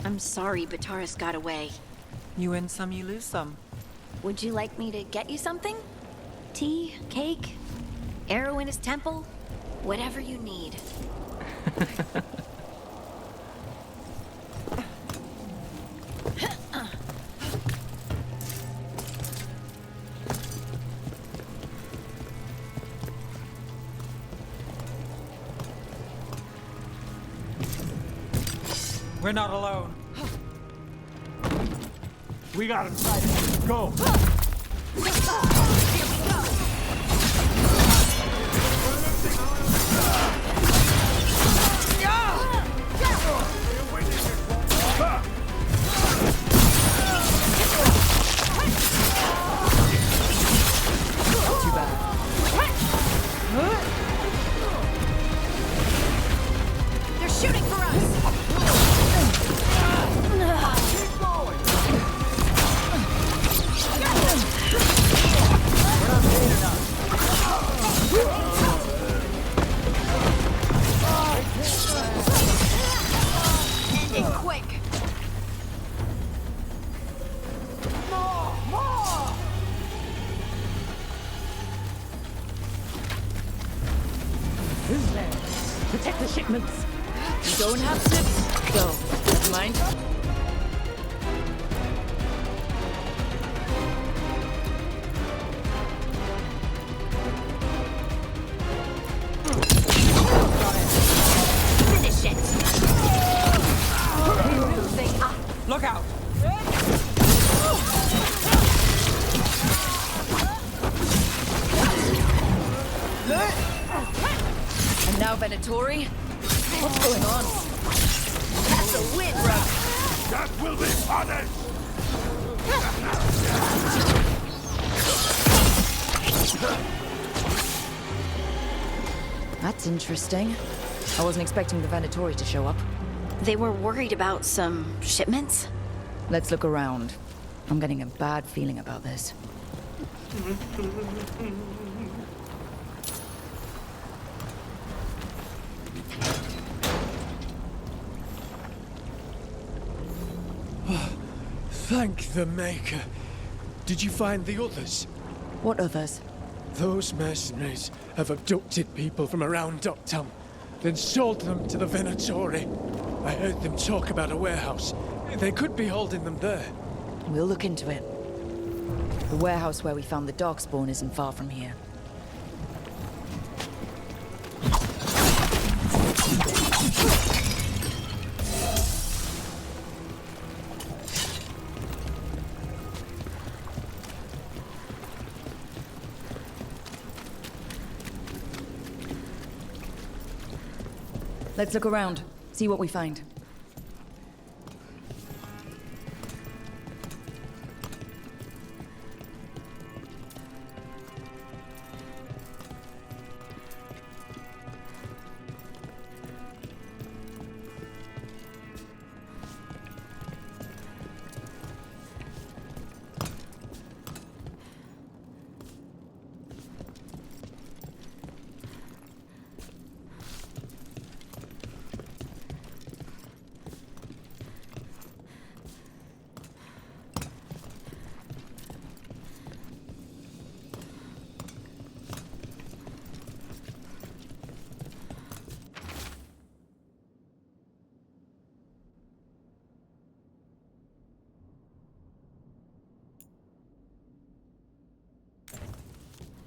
S: I'm sorry Bataris got away.
F: You win some, you lose some.
K: Would you like me to get you something? Tea? Cake? Arrow in his temple?
S: Whatever you need.
F: We're not alone.
N: We got him sighted. Go.
F: Too bad.
K: They're shooting for us!
O: Protect the shipments.
B: You don't have to go. Never mind.
K: Finish it!
B: Venatori? What's going on?
D: That's a win, bro.
V: That will be punished!
B: That's interesting. I wasn't expecting the Venatori to show up.
S: They were worried about some shipments?
B: Let's look around. I'm getting a bad feeling about this.
C: Thank the Maker. Did you find the others?
B: What others?
C: Those mercenaries have abducted people from around Docktown, then sold them to the Venatori. I heard them talk about a warehouse. They could be holding them there.
B: We'll look into it. The warehouse where we found the Darkspawn isn't far from here. Let's look around, see what we find.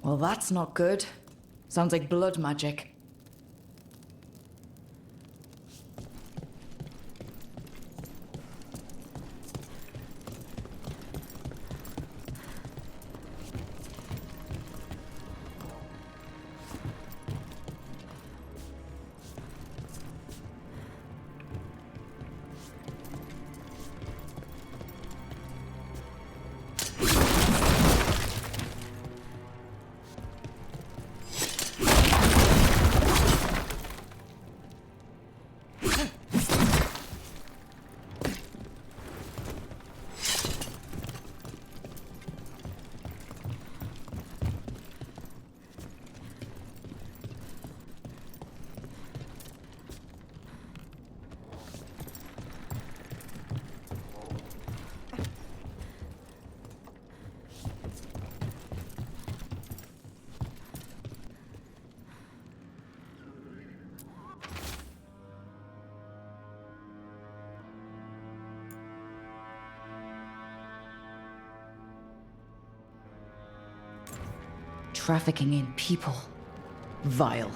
B: Well, that's not good. Sounds like blood magic. Trafficking in people. Vile.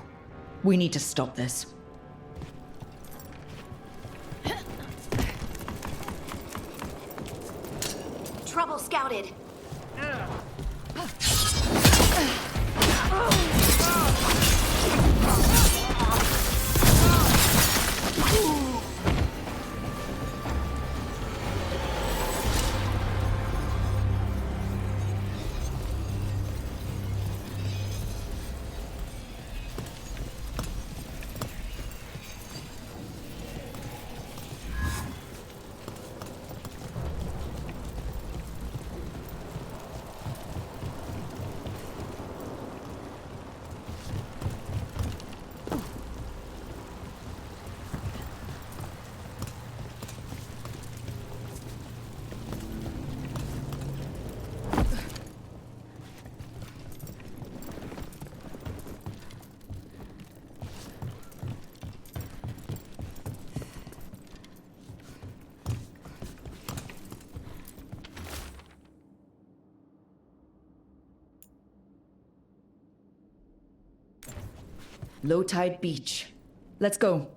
B: We need to stop this.
K: Trouble scouted.
B: Low tide beach. Let's go.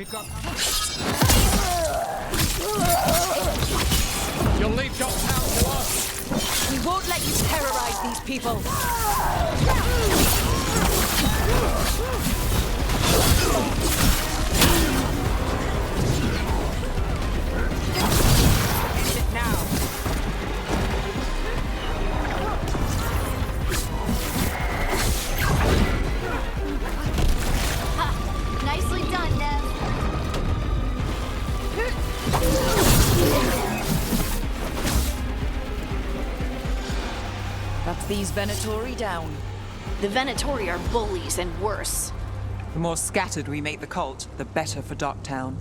M: We've got...
P: You'll leave Dogtown to us.
O: We won't let you terrorize these people.
I: End it now.
K: Ha! Nicely done, Nev.
B: That's these Venatori down.
S: The Venatori are bullies and worse.
F: The more scattered we make the cult, the better for Docktown.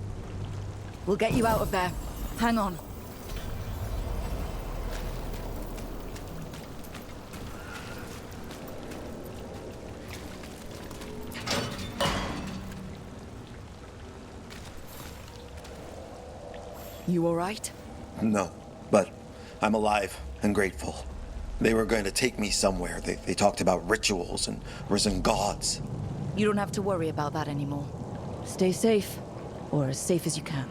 B: We'll get you out of there. Hang on. You all right?
G: No, but I'm alive and grateful. They were going to take me somewhere. They talked about rituals and risen gods.
B: You don't have to worry about that anymore. Stay safe, or as safe as you can.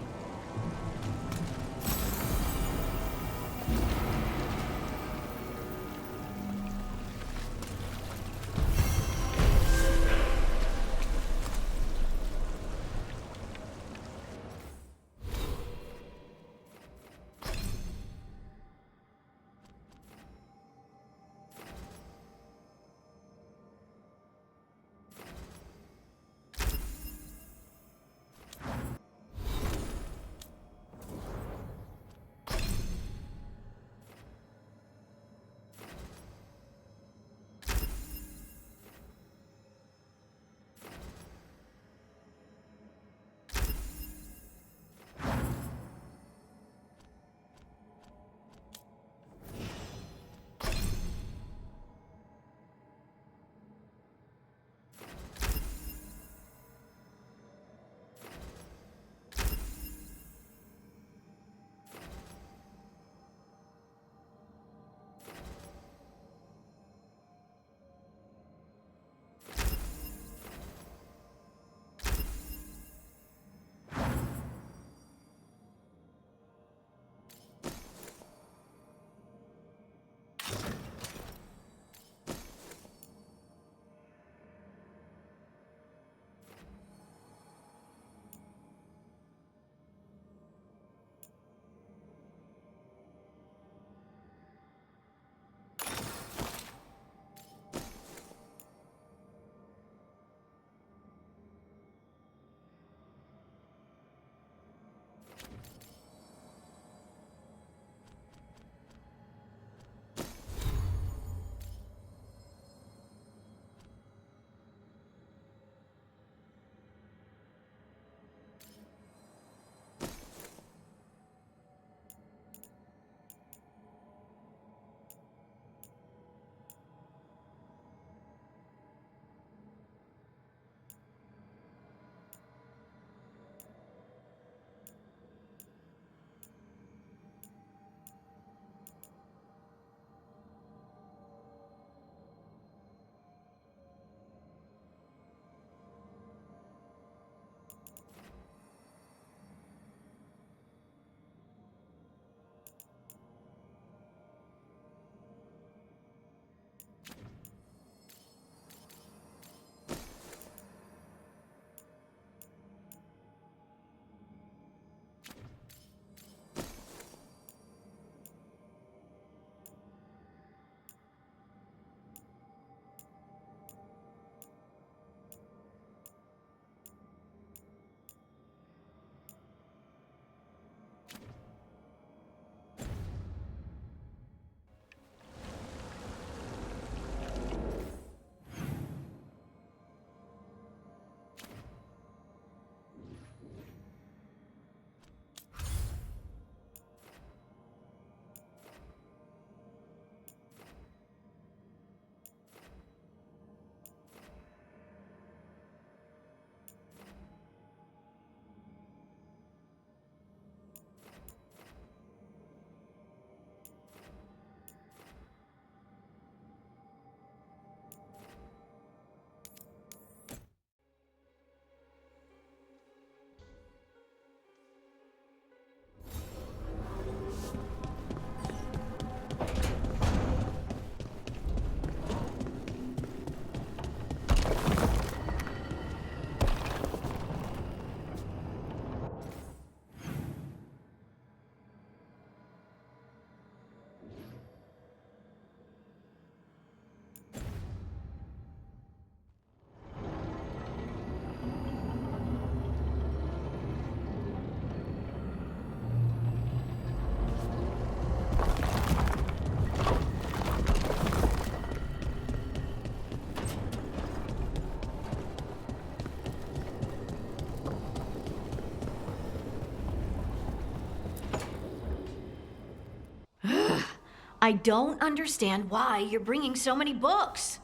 S: I don't understand why you're bringing so many books.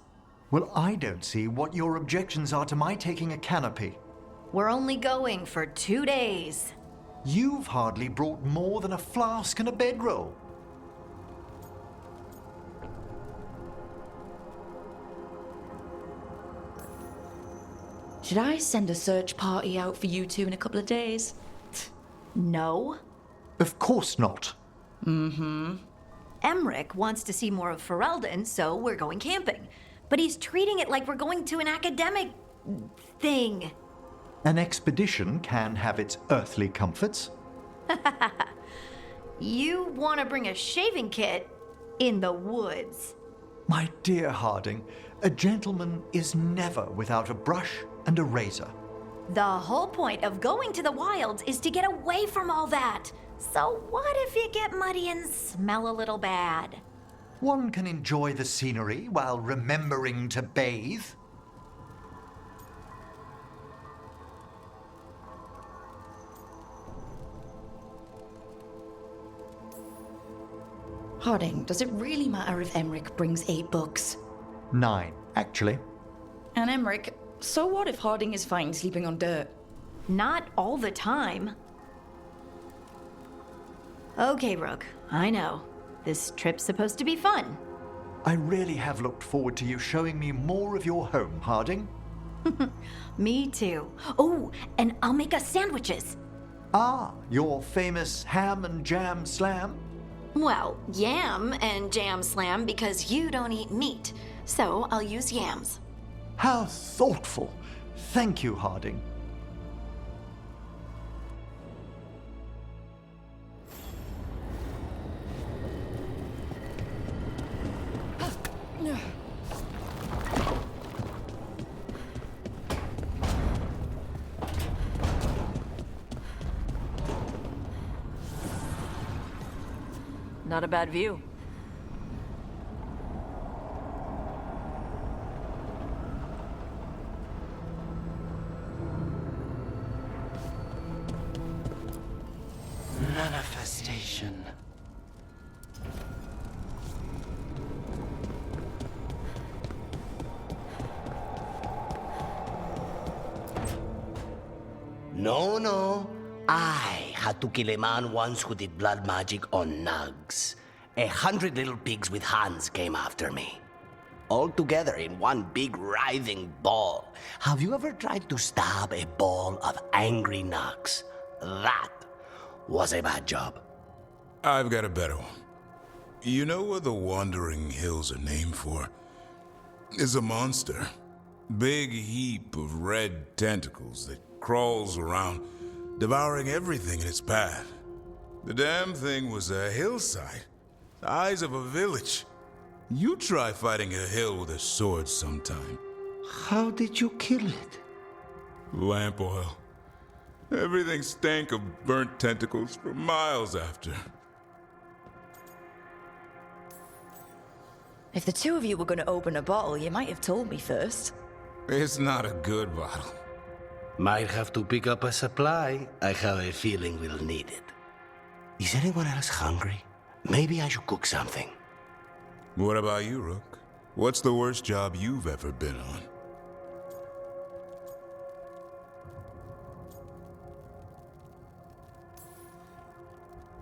H: Well, I don't see what your objections are to my taking a canopy.
S: We're only going for 2 days.
H: You've hardly brought more than a flask and a bedroll.
B: Should I send a search party out for you two in a couple of days?
S: No.
H: Of course not.
B: Mm-hmm.
S: Emmerich wants to see more of Ferelden, so we're going camping. But he's treating it like we're going to an academic thing.
H: An expedition can have its earthly comforts.
S: You want to bring a shaving kit in the woods.
H: My dear Harding, a gentleman is never without a brush and a razor.
S: The whole point of going to the wilds is to get away from all that. So what if you get muddy and smell a little bad?
H: One can enjoy the scenery while remembering to bathe.
B: Harding, does it really matter if Emmerich brings 8 books?
H: 9, actually.
B: And Emmerich, so what if Harding is fine sleeping on dirt?
S: Not all the time. Okay, Rook, I know. This trip's supposed to be fun.
H: I really have looked forward to you showing me more of your home, Harding.
S: Me too. Oh, and I'll make us sandwiches.
H: Ah, your famous ham and jam slam?
S: Well, yam and jam slam because you don't eat meat. So I'll use yams.
H: How thoughtful. Thank you, Harding.
O: Not a bad view.
E: Manifestation.
J: No. I had to kill a man once who did blood magic on nugs. 100 little pigs with hands came after me. All together in one big writhing ball. Have you ever tried to stab a ball of angry nugs? That was a bad job.
W: I've got a better one. You know what the Wandering Hills are named for? It's a monster. Big heap of red tentacles that crawls around, devouring everything in its path. The damn thing was a hillside, the size of a village. You try fighting a hill with a sword sometime.
E: How did you kill it?
W: Lamp oil. Everything stank of burnt tentacles for miles after.
B: If the two of you were going to open a bottle, you might have told me first.
W: It's not a good bottle.
J: Might have to pick up a supply. I have a feeling we'll need it. Is anyone else hungry? Maybe I should cook something.
W: What about you, Rook? What's the worst job you've ever been on?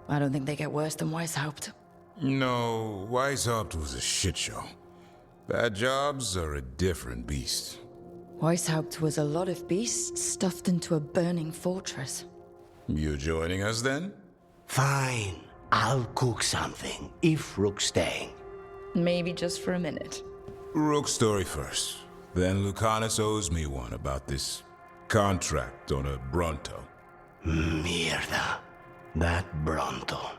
B: I don't think they get worse than Weishaupt.
W: No, Weishaupt was a shit show. Bad jobs are a different beast.
B: Weishaupt was a lot of beasts stuffed into a burning fortress.
W: You joining us then?
J: Fine. I'll cook something, if Rook's staying.
B: Maybe just for a minute.
W: Rook's story first. Then Lucanus owes me one about this contract on a Bronto.
J: Mierda. That Bronto.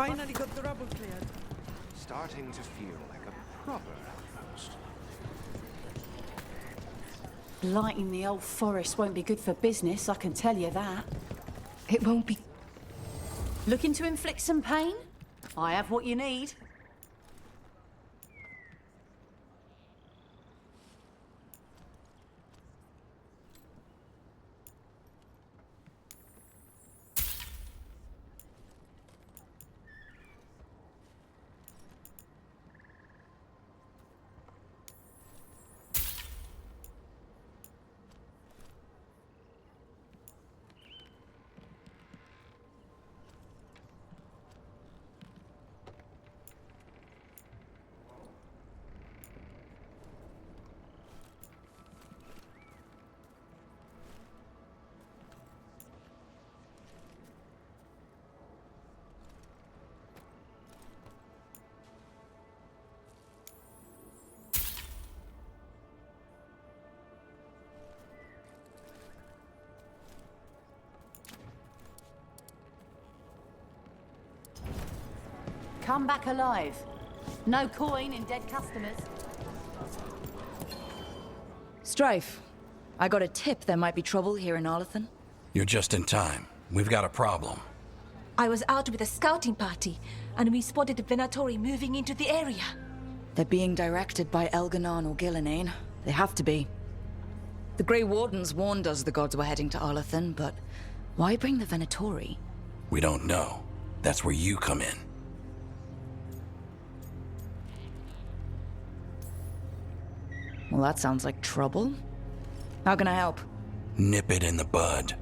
L: finally got the rubble cleared.
Q: Starting to feel like a proper outpost.
O: Lighting the old forest won't be good for business, I can tell you that.
B: It won't be.
O: Looking to inflict some pain? I have what you need. Come back alive. No coin in dead customers.
B: Strife, I got a tip there might be trouble here in Arlethan.
R: You're just in time. We've got a problem.
X: I was out with a scouting party, and we spotted the Venatori moving into the area.
B: They're being directed by Elganon or Gillenane. They have to be. The Grey Wardens warned us the gods were heading to Arlethan, but why bring the Venatori?
R: We don't know. That's where you come in.
B: Well, that sounds like trouble. How can I help?
R: Nip it in the bud.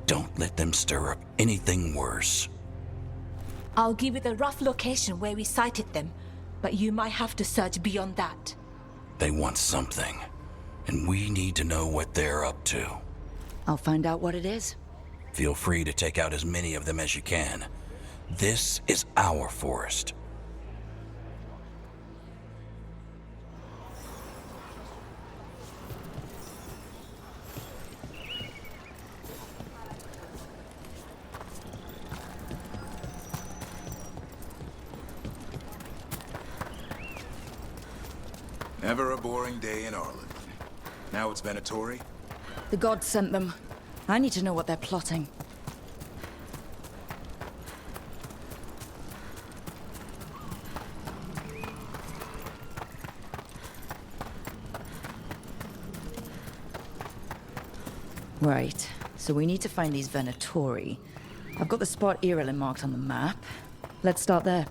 R: Don't let them stir up anything worse.
X: I'll give you the rough location where we sighted them, but you might have to search beyond that.
R: They want something, and we need to know what they're up to.
B: I'll find out what it is.
R: Feel free to take out as many of them as you can. This is our forest.
W: Never a boring day in Arlethan. Now it's Venatori?
B: The gods sent them. I need to know what they're plotting. Right, so we need to find these Venatori. I've got the spot Irelin marked on the map. Let's start there.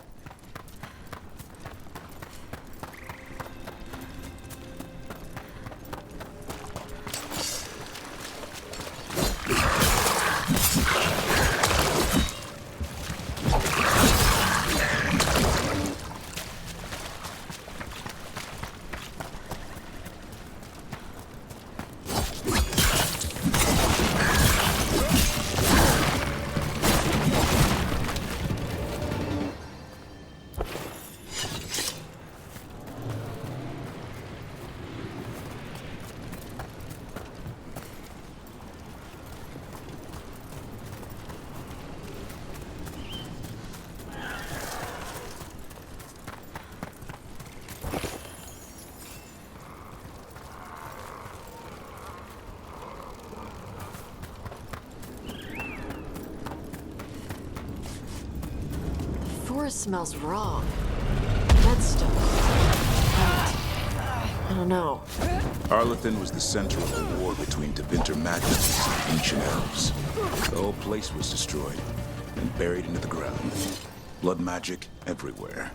D: Forest smells wrong. Dead stuff. I don't know.
W: Arlethan was the center of the war between Tevinter Majesties and ancient elves. The whole place was destroyed and buried into the ground. Blood magic everywhere.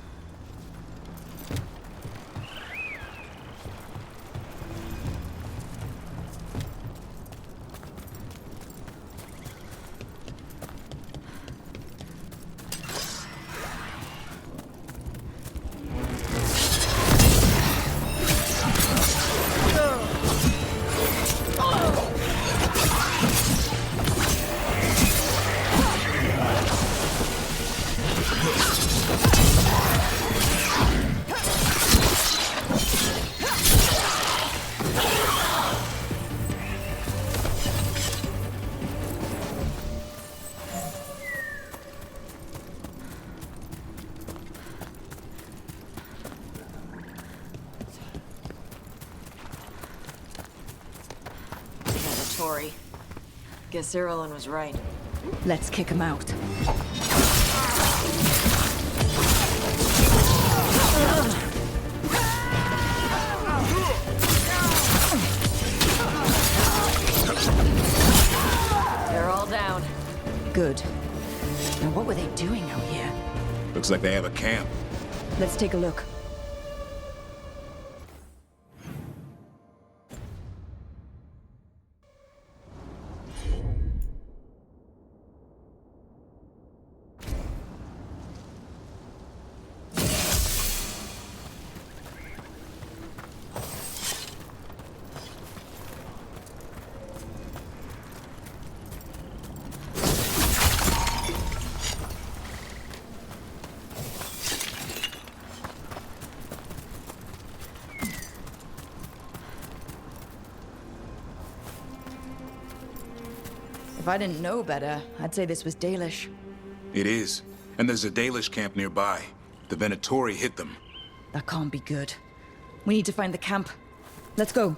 A: Venatori. Guess Irulan was right.
B: Let's kick him out.
A: They're all down.
B: Good. Now what were they doing out here?
W: Looks like they have a camp.
B: Let's take a look. If I didn't know better, I'd say this was Dalish.
W: It is. And there's a Dalish camp nearby. The Venatori hit them.
B: That can't be good. We need to find the camp. Let's go.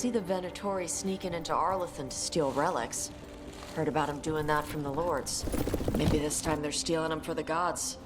A: see the Venatori sneaking into Arlathan to steal relics. Heard about him doing that from the lords. Maybe this time they're stealing them for the gods.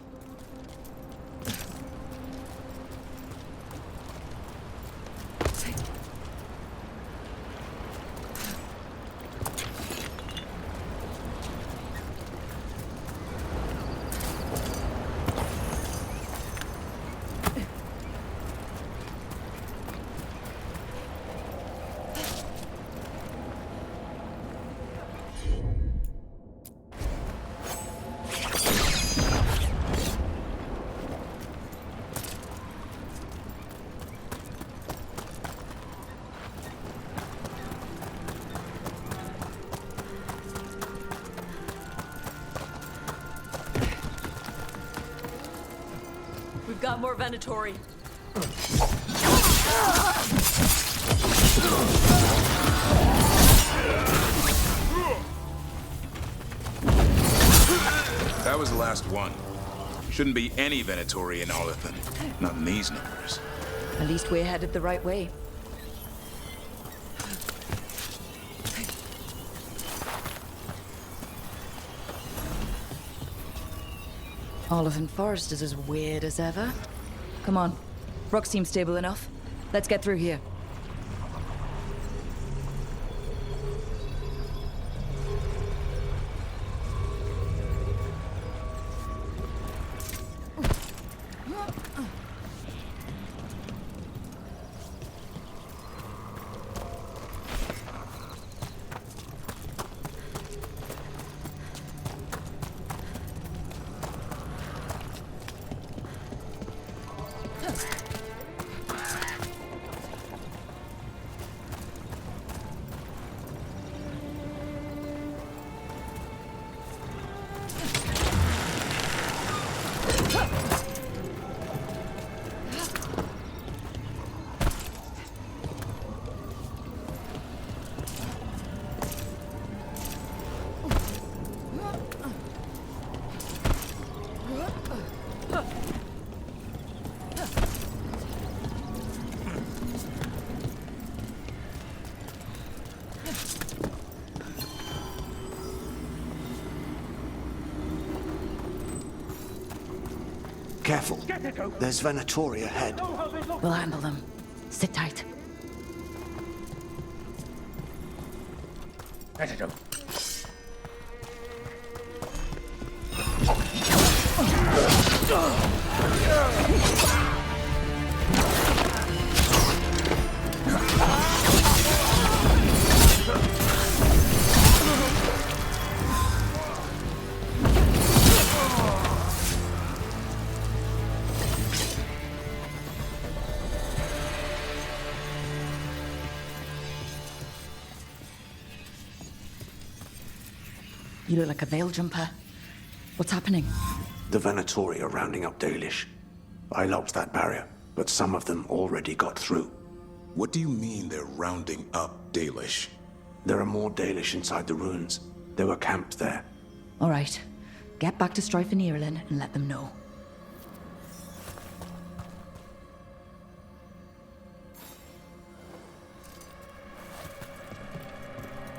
A: We've got more Venatori.
W: That was the last one. Shouldn't be any Venatori in Arlathan. Not in these numbers.
B: At least we're headed the right way. Arlathan Forest is as weird as ever. Come on. Rock seems stable enough. Let's get through here.
E: Careful. There's Venatori ahead.
B: We'll handle them. Sit tight.
V: Let it go.
B: You look like a veil jumper. What's happening?
E: The Venatori are rounding up Dalish. I locked that barrier, but some of them already got through.
W: What do you mean they're rounding up Dalish?
E: There are more Dalish inside the ruins. They were camped there.
B: All right. Get back to Strife and Ireland and let them know.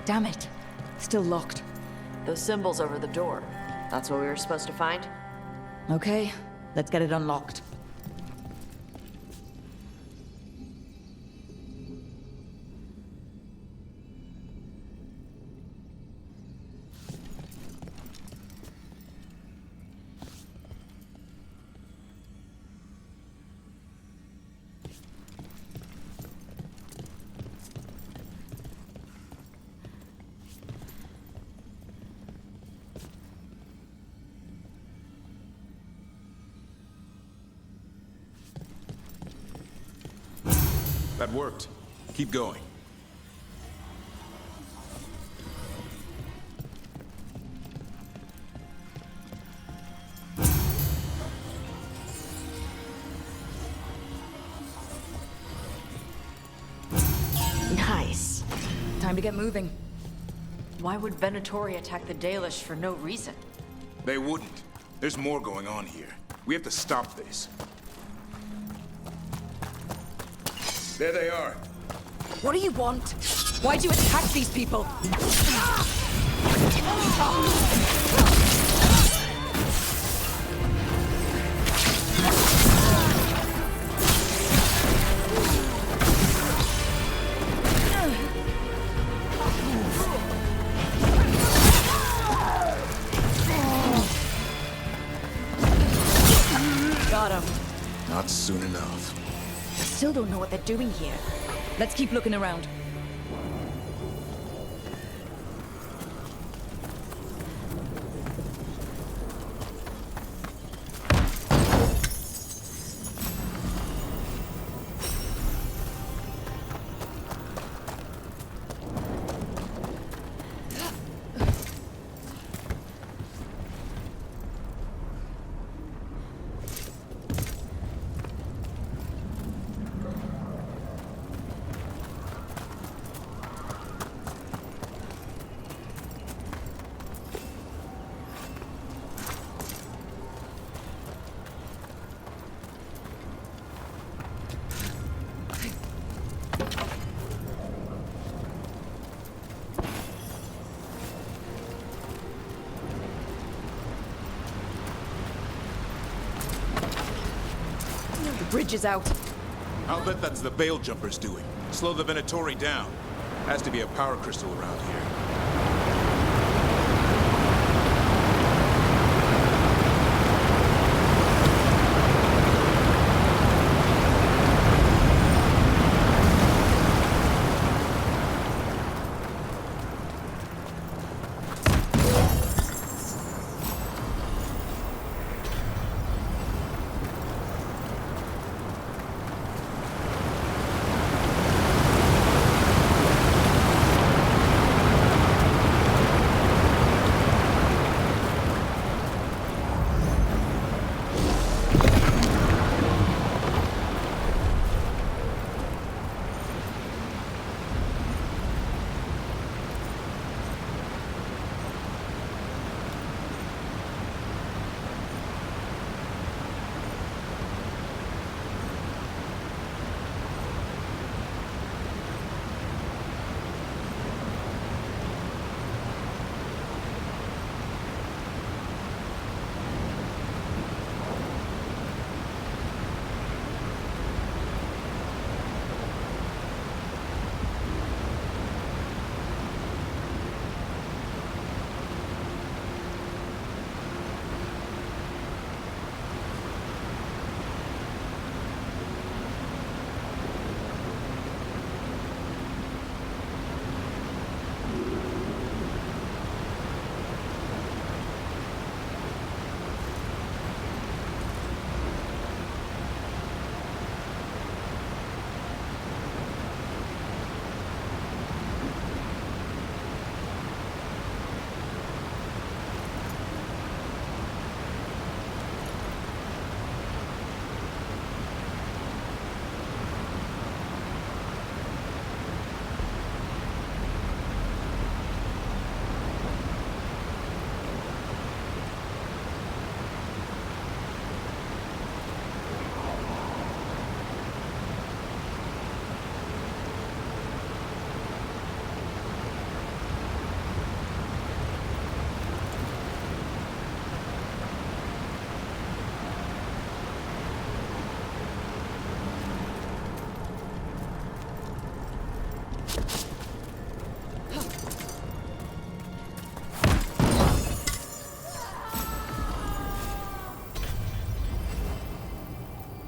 B: Damn it. Still locked.
A: Those symbols over the door. That's what we were supposed to find?
B: Okay, let's get it unlocked.
W: That worked. Keep going.
B: Nice. Time to get moving.
A: Why would Venatori attack the Dalish for no reason?
W: They wouldn't. There's more going on here. We have to stop this. There they are.
B: What do you want? Why do you attack these people?
A: Got him.
W: Not soon enough.
B: I still don't know what they're doing here. Let's keep looking around. The bridge is out.
W: I'll bet that's the Veil Jumpers doing. Slow the Venatori down. Has to be a power crystal around here.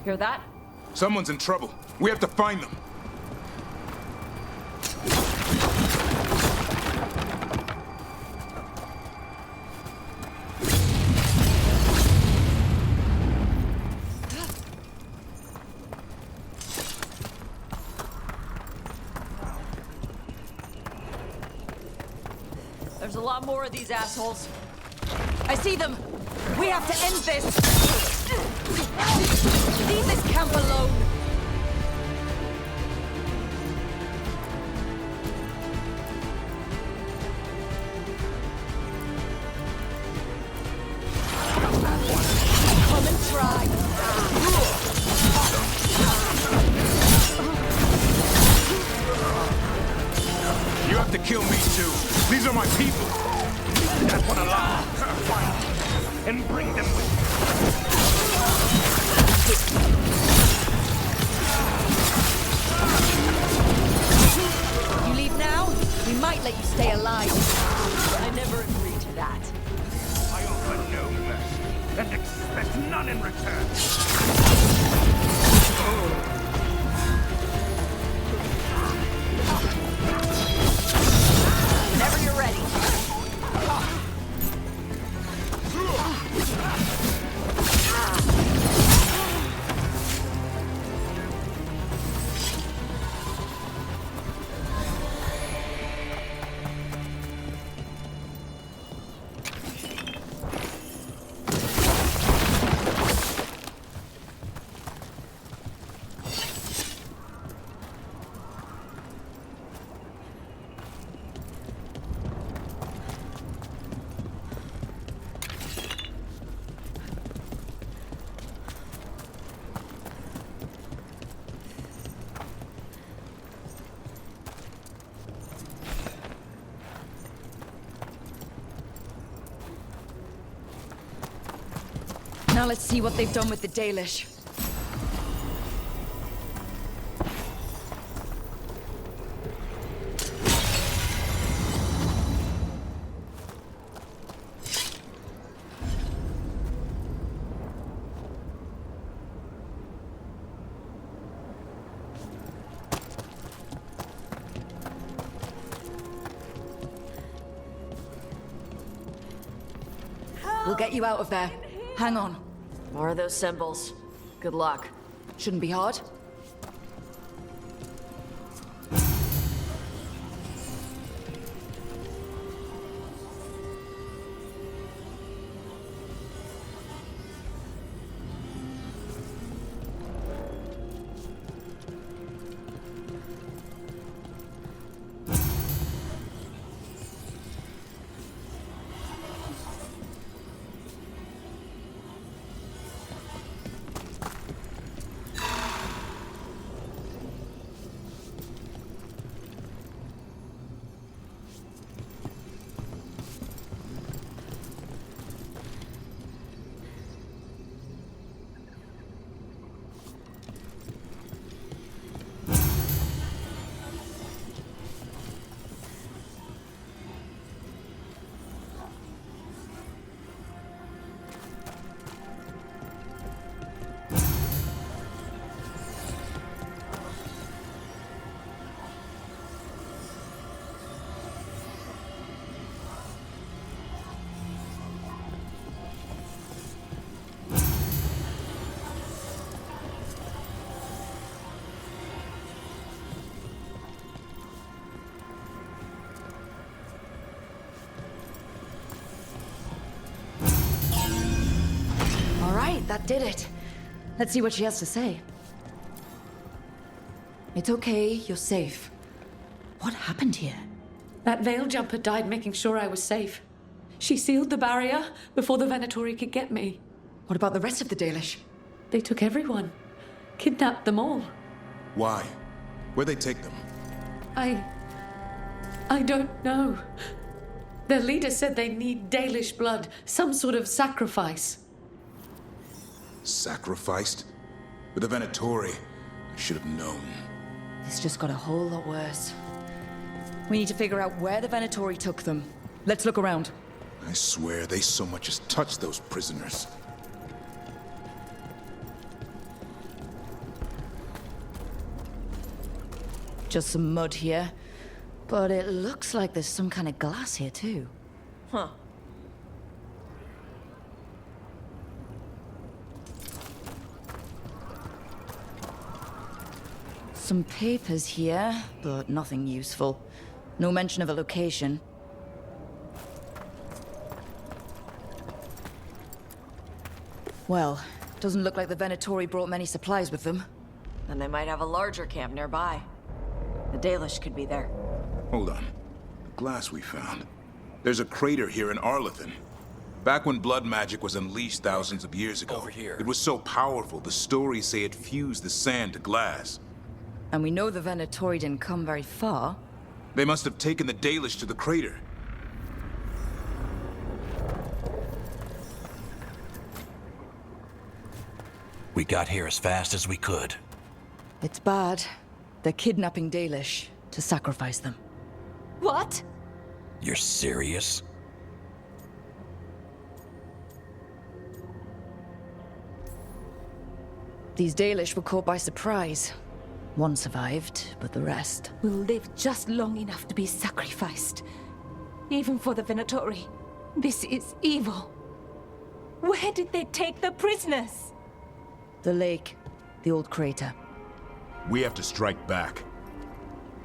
A: Hear that?
W: Someone's in trouble. We have to find them.
A: There's a lot more of these assholes.
B: I see them! We have to end this! Leave this camp alone! Come and try!
W: kill me too. These are my people.
V: That one alive. Find them and bring them with
B: You leave now, we might let you stay alive.
I: I never agreed to that.
V: I offer no mercy and expect none in return.
I: Whenever you're ready.
B: Now let's see what they've done with the Dalish. We'll get you out of there. Hang on.
A: More of those symbols. Good luck.
B: Shouldn't be hard. That did it. Let's see what she has to say. It's okay, you're safe. What happened here?
D: That veil jumper died making sure I was safe. She sealed the barrier before the Venatori could get me.
B: What about the rest of the Dalish?
D: They took everyone. Kidnapped them all.
W: Why? Where'd they take them?
D: I don't know. Their leader said they need Dalish blood, some sort of sacrifice.
W: Sacrificed? With the Venatori, I should have known.
B: This just got a whole lot worse. We need to figure out where the Venatori took them. Let's look around.
W: I swear they so much as touched those prisoners.
B: Just some mud here. But it looks like there's some kind of glass here too.
A: Huh.
B: Some papers here, but nothing useful. No mention of a location. Well, doesn't look like the Venatori brought many supplies with them.
A: Then they might have a larger camp nearby. The Dalish could be there.
W: Hold on. The glass we found. There's a crater here in Arlathan. Back when blood magic was unleashed thousands of years ago.
R: Over here.
W: It was so powerful, the stories say it fused the sand to glass.
B: And we know the Venatori didn't come very far.
W: They must have taken the Dalish to the crater.
R: We got here as fast as we could.
B: It's bad. They're kidnapping Dalish to sacrifice them.
X: What?
R: You're serious?
B: These Dalish were caught by surprise. One survived, but the rest...
X: will live just long enough to be sacrificed. Even for the Venatori. This is evil. Where did they take the prisoners?
B: The lake. The old crater.
W: We have to strike back.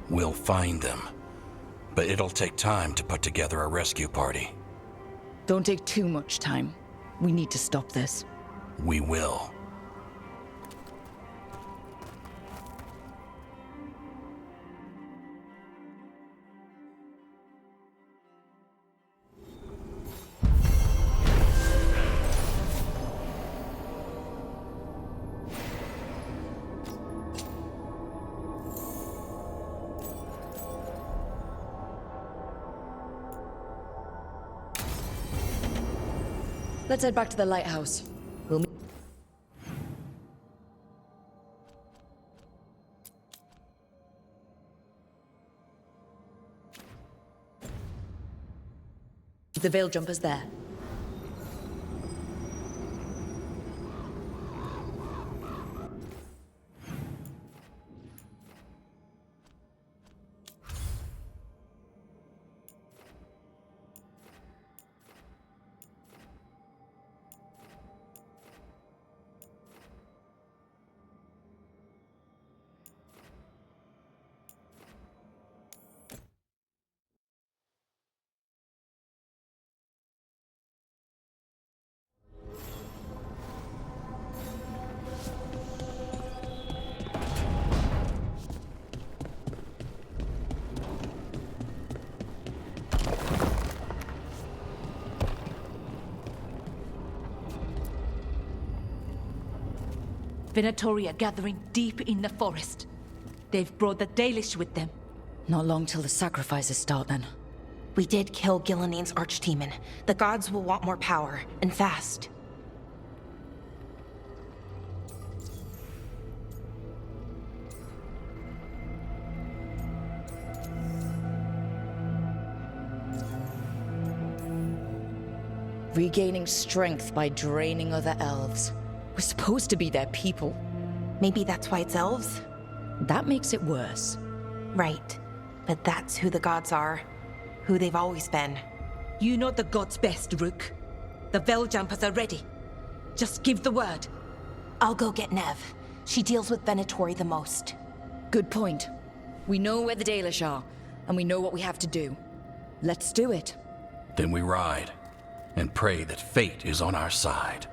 R: We'll find them. But it'll take time to put together a rescue party.
B: Don't take too much time. We need to stop this.
R: We will.
B: Let's head back to the lighthouse. We'll meet... The veil jumpers there.
X: Venatori are gathering deep in the forest. They've brought the Dalish with them.
B: Not long till the sacrifices start, then.
L: We did kill Gilanine's archdemon. The gods will want more power, and fast.
B: Regaining strength by draining other elves. We're supposed to be their people.
L: Maybe that's why it's elves?
B: That makes it worse.
L: Right. But that's who the gods are. Who they've always been.
X: You know the gods best, Rook. The Veiljumpers are ready. Just give the word.
L: I'll go get Nev. She deals with Venatori the most.
B: Good point. We know where the Dalish are, and we know what we have to do. Let's do it.
R: Then we ride, and pray that fate is on our side.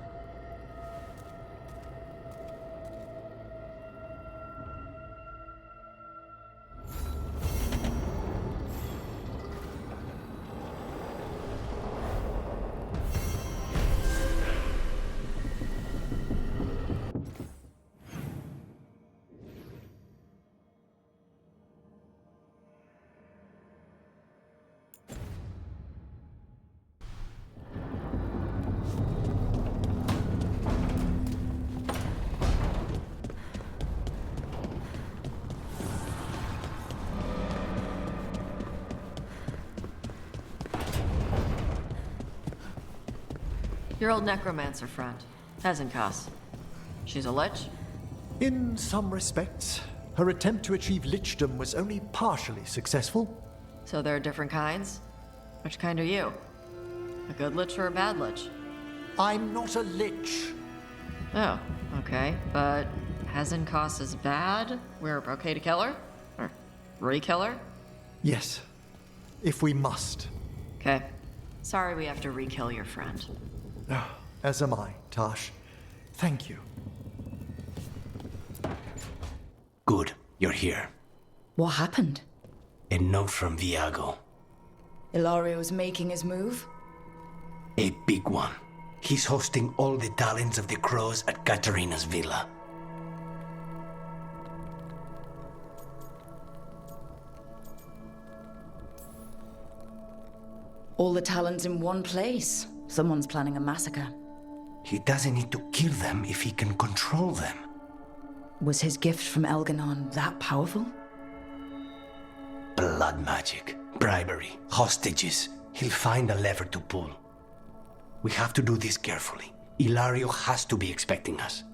A: Your old necromancer friend, Hezenkas. She's a lich?
H: In some respects, her attempt to achieve lichdom was only partially successful.
A: So there are different kinds? Which kind are you? A good lich or a bad lich?
H: I'm not a lich.
A: Oh, okay. But Hezenkas is bad? We're okay to kill her? Or re-kill her?
H: Yes, if we must.
A: Okay. Sorry we have to re-kill your friend.
H: As am I, Tash. Thank you.
J: Good, you're here.
B: What happened?
J: A note from Viago.
B: Ilario's making his move?
J: A big one. He's hosting all the talents of the crows at Katarina's villa.
B: All the Talons in one place. Someone's planning a massacre.
J: He doesn't need to kill them if he can control them.
B: Was his gift from Elganon that powerful?
J: Blood magic, bribery, hostages. He'll find a lever to pull. We have to do this carefully. Ilario has to be expecting us.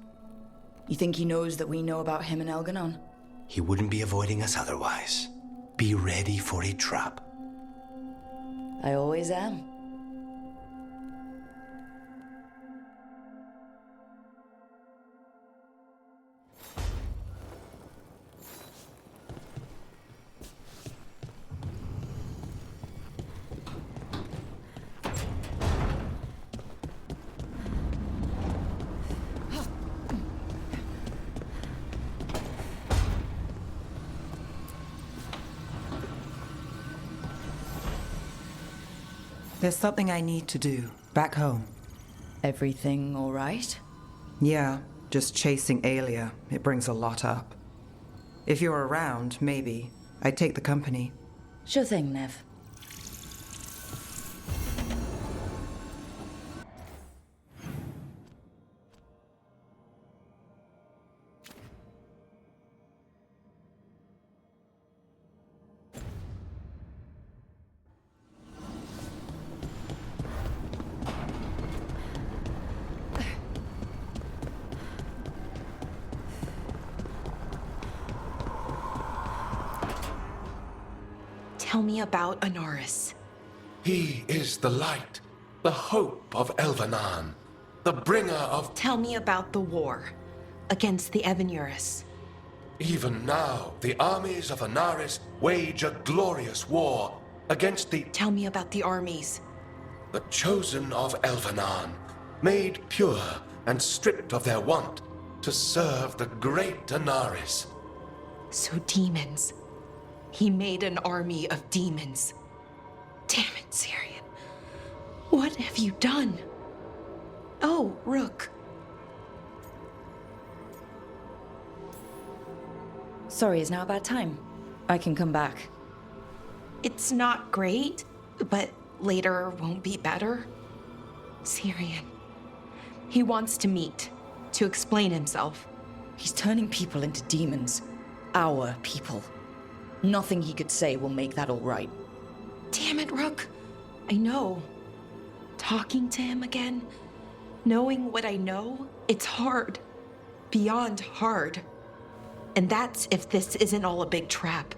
B: You think he knows that we know about him and Elganon?
J: He wouldn't be avoiding us otherwise. Be ready for a trap.
B: I always am.
F: There's something I need to do back home.
B: Everything all right?
F: Yeah, just chasing Aelia. It brings a lot up. If you're around, maybe I'd take the company.
B: Sure thing, Nev.
L: Tell me about Anaris.
C: He is the light, the hope of Elvanan, the bringer of...
L: Tell me about the war against the Evenuris.
C: Even now, the armies of Anaris wage a glorious war against the...
L: Tell me about the armies.
C: The chosen of Elvanan, made pure and stripped of their want to serve the great Anaris.
L: So demons. He made an army of demons. Damn it, Syrian. What have you done? Oh, Rook.
B: Sorry, is now a bad time? I can come back.
L: It's not great, but later won't be better. Syrian. He wants to meet, to explain himself.
B: He's turning people into demons. Our people. Nothing he could say will make that all right.
L: Damn it, Rook. I know. Talking to him again, knowing what I know, it's hard. Beyond hard. And that's if this isn't all a big trap.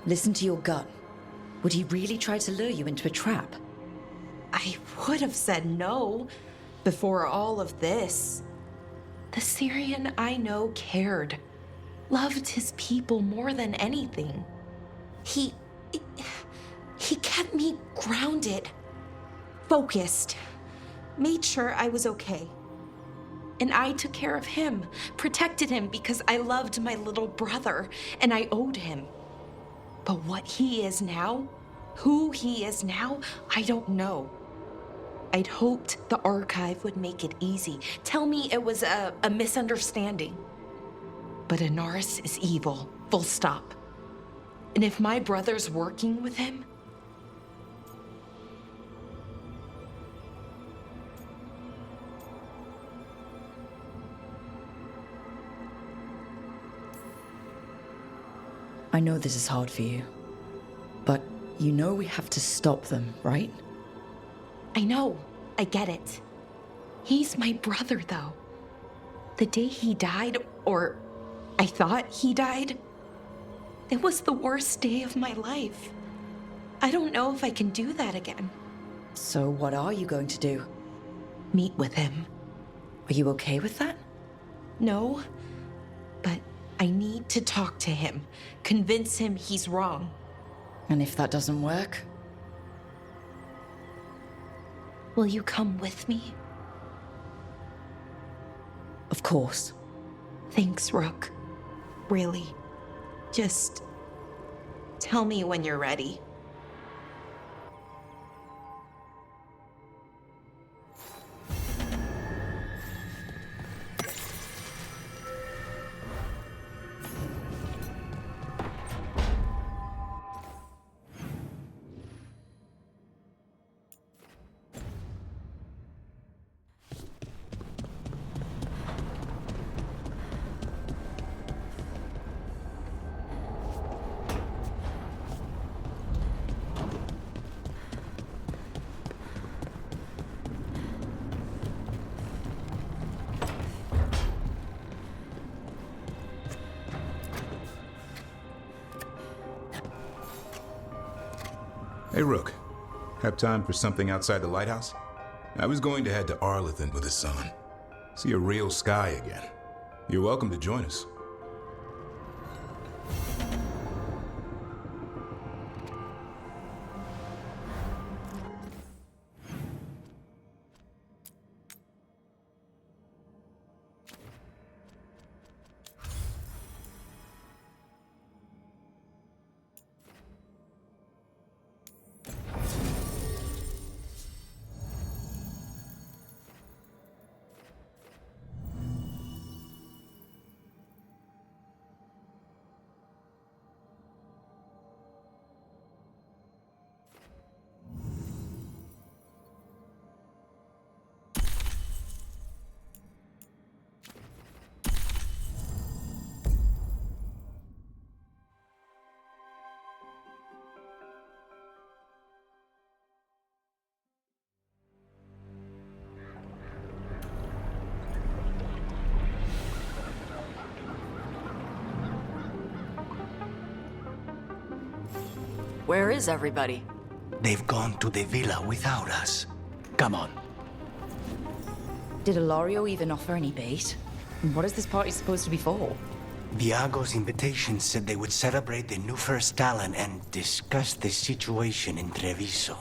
B: Listen to your gut. Would he really try to lure you into a trap?
L: I would have said no before all of this. The Syrian I know cared, loved his people more than anything. He kept me grounded, focused, made sure I was okay. And I took care of him, protected him because I loved my little brother and I owed him. But what he is now, who he is now, I don't know. I'd hoped the archive would make it easy. Tell me it was a misunderstanding. But Anaris is evil, full stop. And if my brother's working with him...
B: I know this is hard for you, but you know we have to stop them, right?
L: I know. I get it. He's my brother, though. The day he died, or I thought he died, it was the worst day of my life. I don't know if I can do that again.
B: So what are you going to do?
L: Meet with him.
B: Are you okay with that?
L: No, but I need to talk to him, convince him he's wrong.
B: And if that doesn't work?
L: Will you come with me?
B: Of course.
L: Thanks, Rook. Really. Just tell me when you're ready.
W: Hey, Rook. Have time for something outside the lighthouse? I was going to head to Arlithan with the sun. See a real sky again. You're welcome to join us.
A: Where is everybody?
J: They've gone to the villa without us. Come on.
B: Did Ilario even offer any bait? And what is this party supposed to be for?
J: Viago's invitation said they would celebrate the new first talent and discuss the situation in Treviso.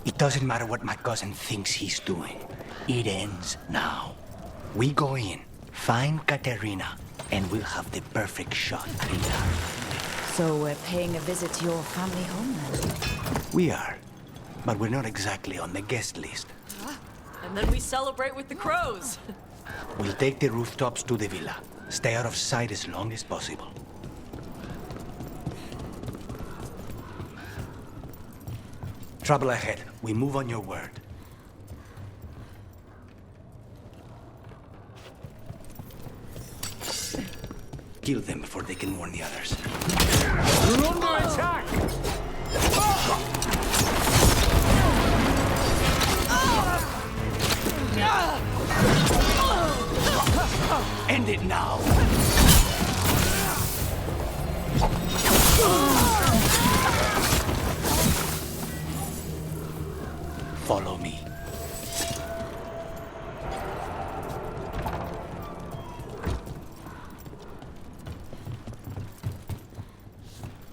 J: It doesn't matter what my cousin thinks he's doing. It ends now. We go in, find Katerina, and we'll have the perfect shot in her.
B: So we're paying a visit to your family home then?
J: We are, but we're not exactly on the guest list.
A: And then we celebrate with the crows.
J: We'll take the rooftops to the villa. Stay out of sight as long as possible. Trouble ahead. We move on your word. Kill them before they can warn the others.
V: We're under attack!
J: End it now! Follow me.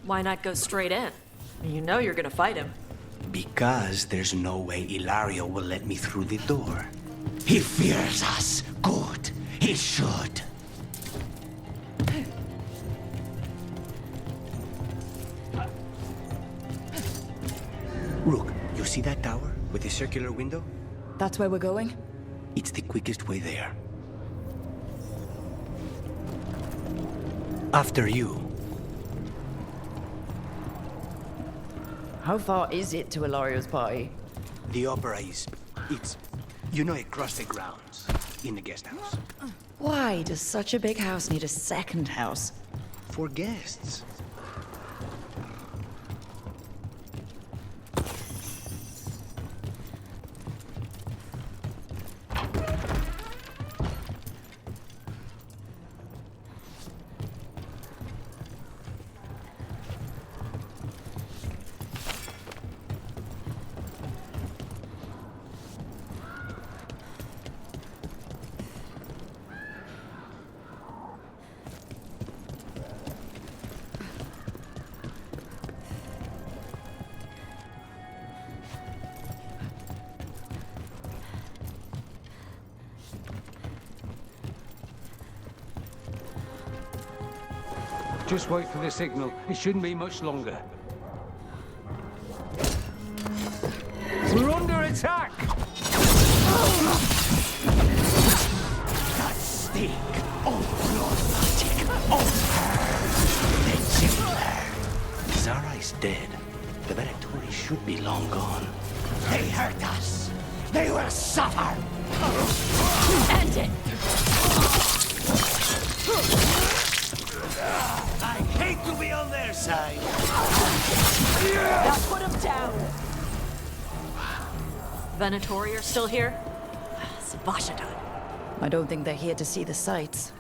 A: Why not go straight in? You know you're gonna fight him.
J: Because there's no way Ilario will let me through the door. He fears us. Good. He should. Rook, you see that tower with the circular window?
B: That's where we're going?
J: It's the quickest way there. After you.
B: How far is it to Ilario's party?
J: The opera is... it's... you know, across the grounds. In the guest house.
B: Why does such a big house need a second house?
J: For guests.
V: Just wait for the signal. It shouldn't be much longer. We're under attack!
J: That stink! Oh, blood magic! Oh, the Templar! Zara is dead. The Veilguard should be long gone. They hurt us! They will suffer! End it! I hate to be on their side.
A: Now put him down. Venatori are still here? Savashadan.
B: I don't think they're here to see the sights.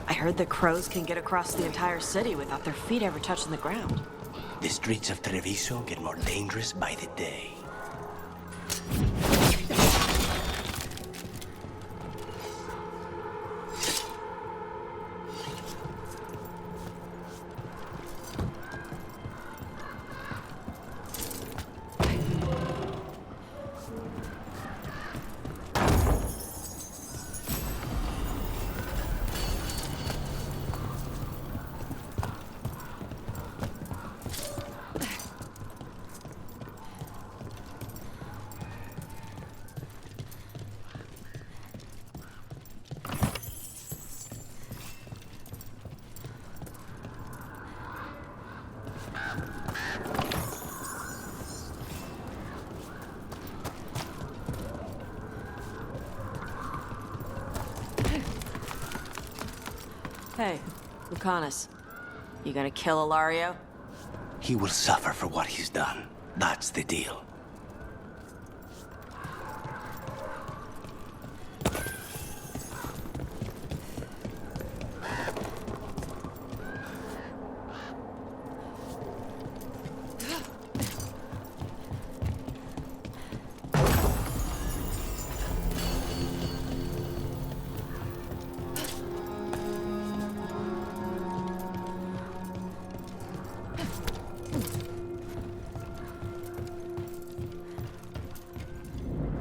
A: I heard the crows can get across the entire city without their feet ever touching the ground.
J: The streets of Treviso get more dangerous by the day.
A: Hey, Lucanus. You gonna kill Ilario?
J: He will suffer for what he's done. That's the deal.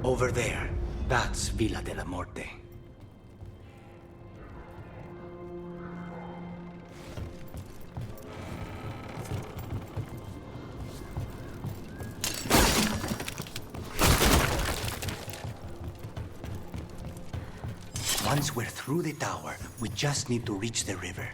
J: Over there, that's Villa de la Morte. Once we're through the tower, we just need to reach the river.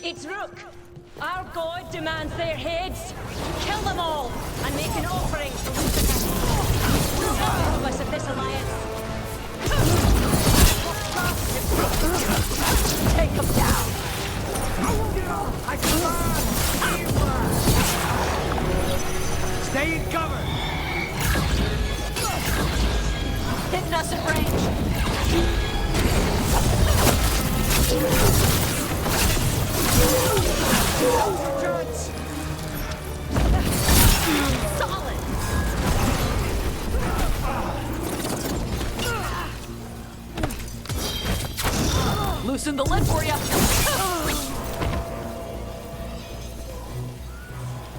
I: It's Rook! Our god demands their heads. Kill them all, and make an offering to Lucifer. Regardless of this alliance. Take them down!
V: I Stay in cover!
A: Hitting us at range!
I: Solid!
A: Loosen the lid for you!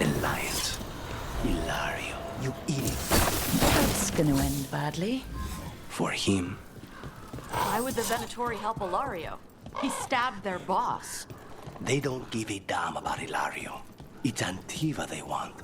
J: Alliance. Ilario, you idiot.
B: That's gonna end badly.
J: For him.
A: Why would the Venatori help Ilario? He stabbed their boss.
J: They don't give a damn about Ilario. It's Antiva they want.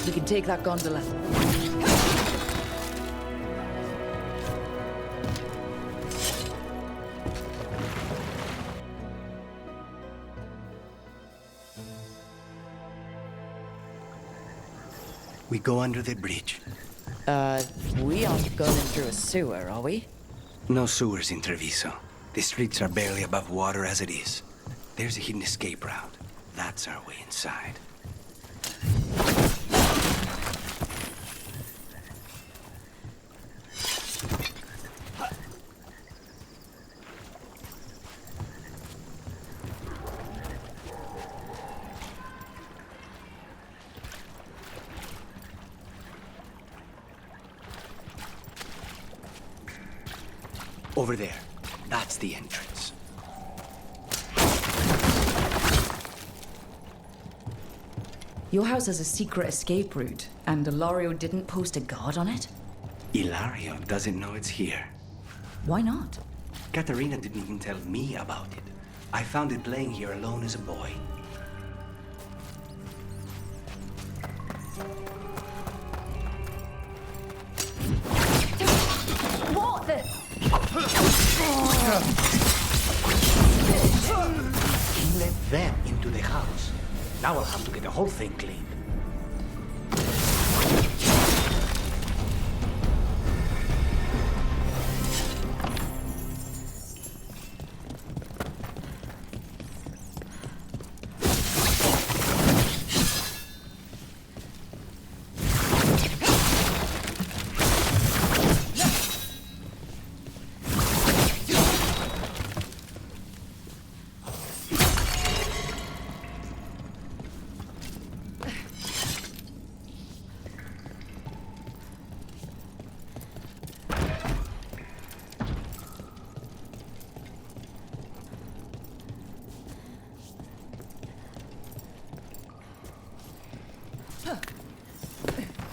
B: We can take that gondola.
E: We go under the bridge.
B: We aren't going through a sewer, are we?
E: No sewers in Treviso. The streets are barely above water as it is. There's a hidden escape route. That's our way inside. Over there. That's the entrance.
B: Your house has a secret escape route, and Ilario didn't post a guard on it?
E: Ilario doesn't know it's here.
B: Why not?
E: Katerina didn't even tell me about it. I found it playing here alone as a boy.
I: What the?
J: He let them into the house. Now I'll have to get the whole thing cleaned.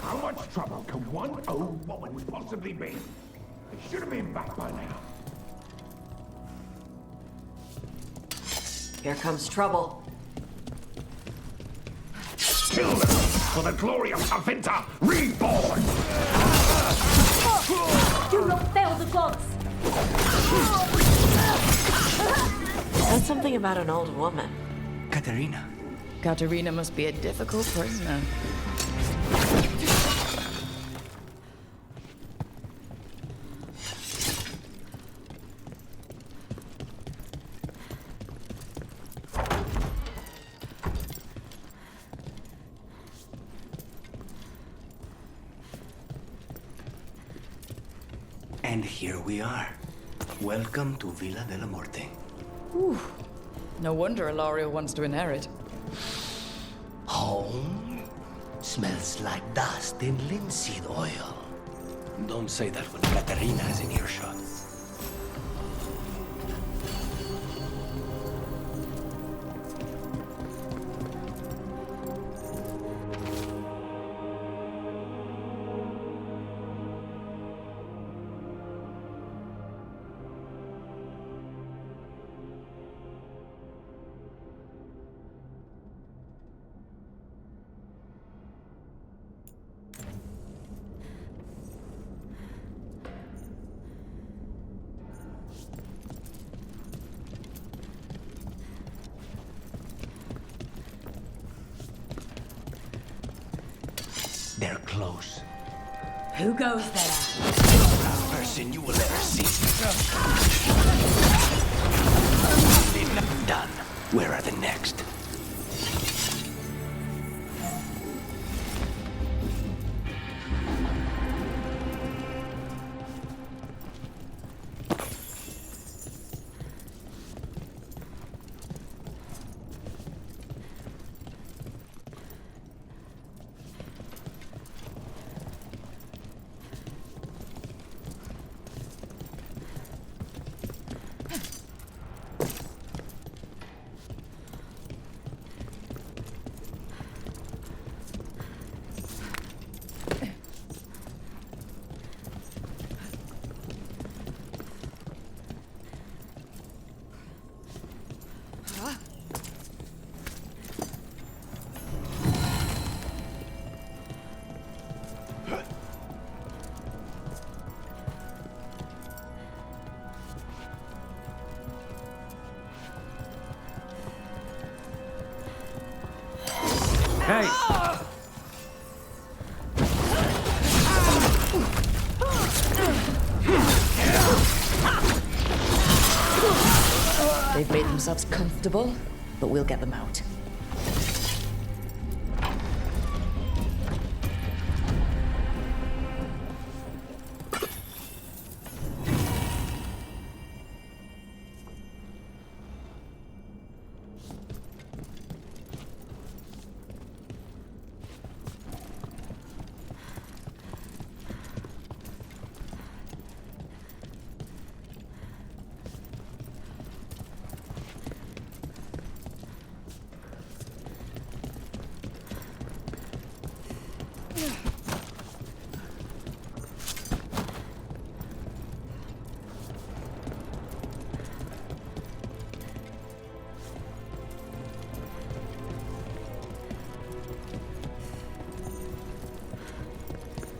V: How much trouble can one old woman possibly be? They should have been back by now.
A: Here comes trouble.
V: Kill them for the glory of Avinta reborn!
I: Do not fail the gods!
A: Said something about an old woman.
E: Katerina.
B: Katerina must be a difficult prisoner.
E: And here we are. Welcome to Villa della Morte.
B: Whew. No wonder Ilario wants to inherit.
J: Home? Smells like dust and linseed oil.
E: Don't say that when Katerina is in earshot.
J: They're close.
I: Who goes there?
J: Last person you will ever see. Done. Where are the next?
Q: Hey!
B: They've made themselves comfortable, but we'll get them out.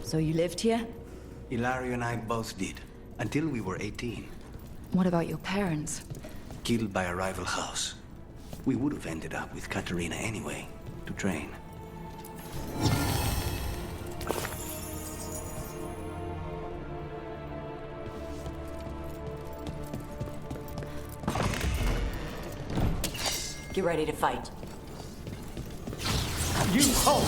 B: So you lived here?
E: Ilario and I both did, until we were 18.
B: What about your parents?
E: Killed by a rival house. We would have ended up with Katerina anyway, to train.
A: Get ready to fight.
Q: You hold!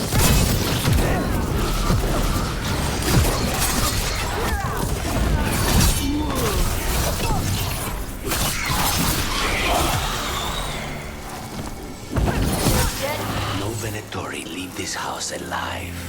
J: No Venatori leave this house alive.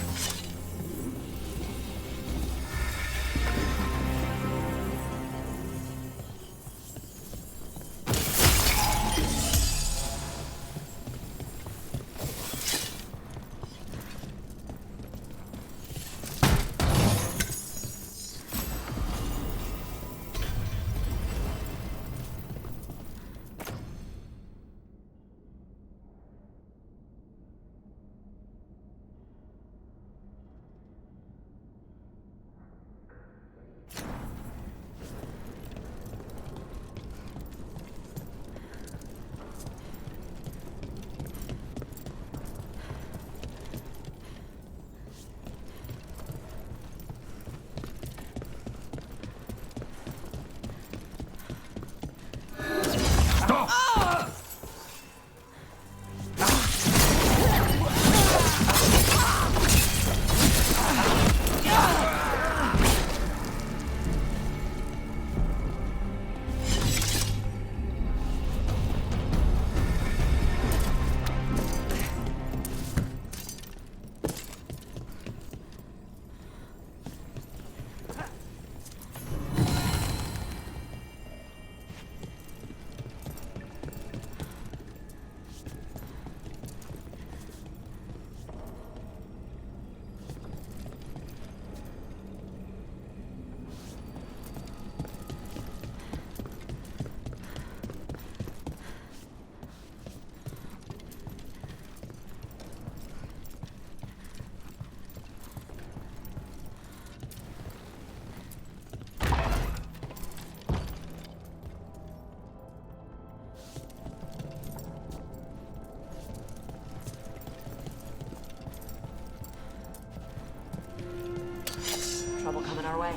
A: Trouble coming our way.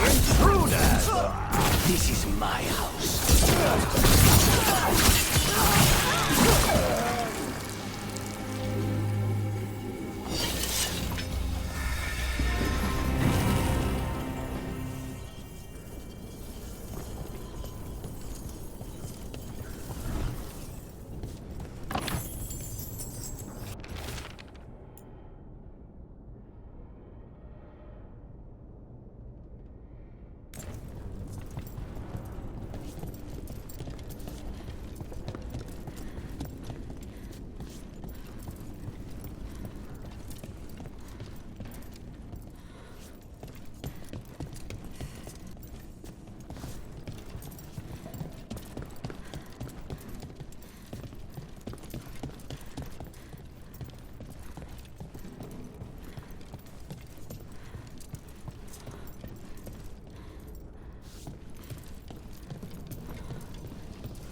J: Intruders! This is my house.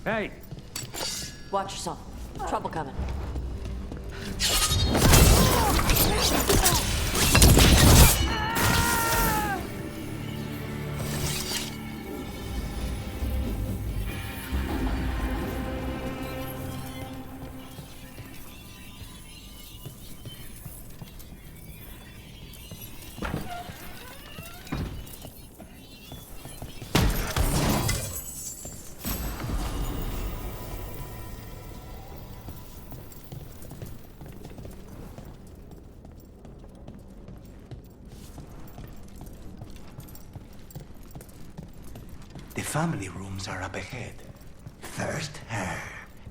Q: Hey!
A: Watch yourself. Trouble coming.
J: The family rooms are up ahead. First her,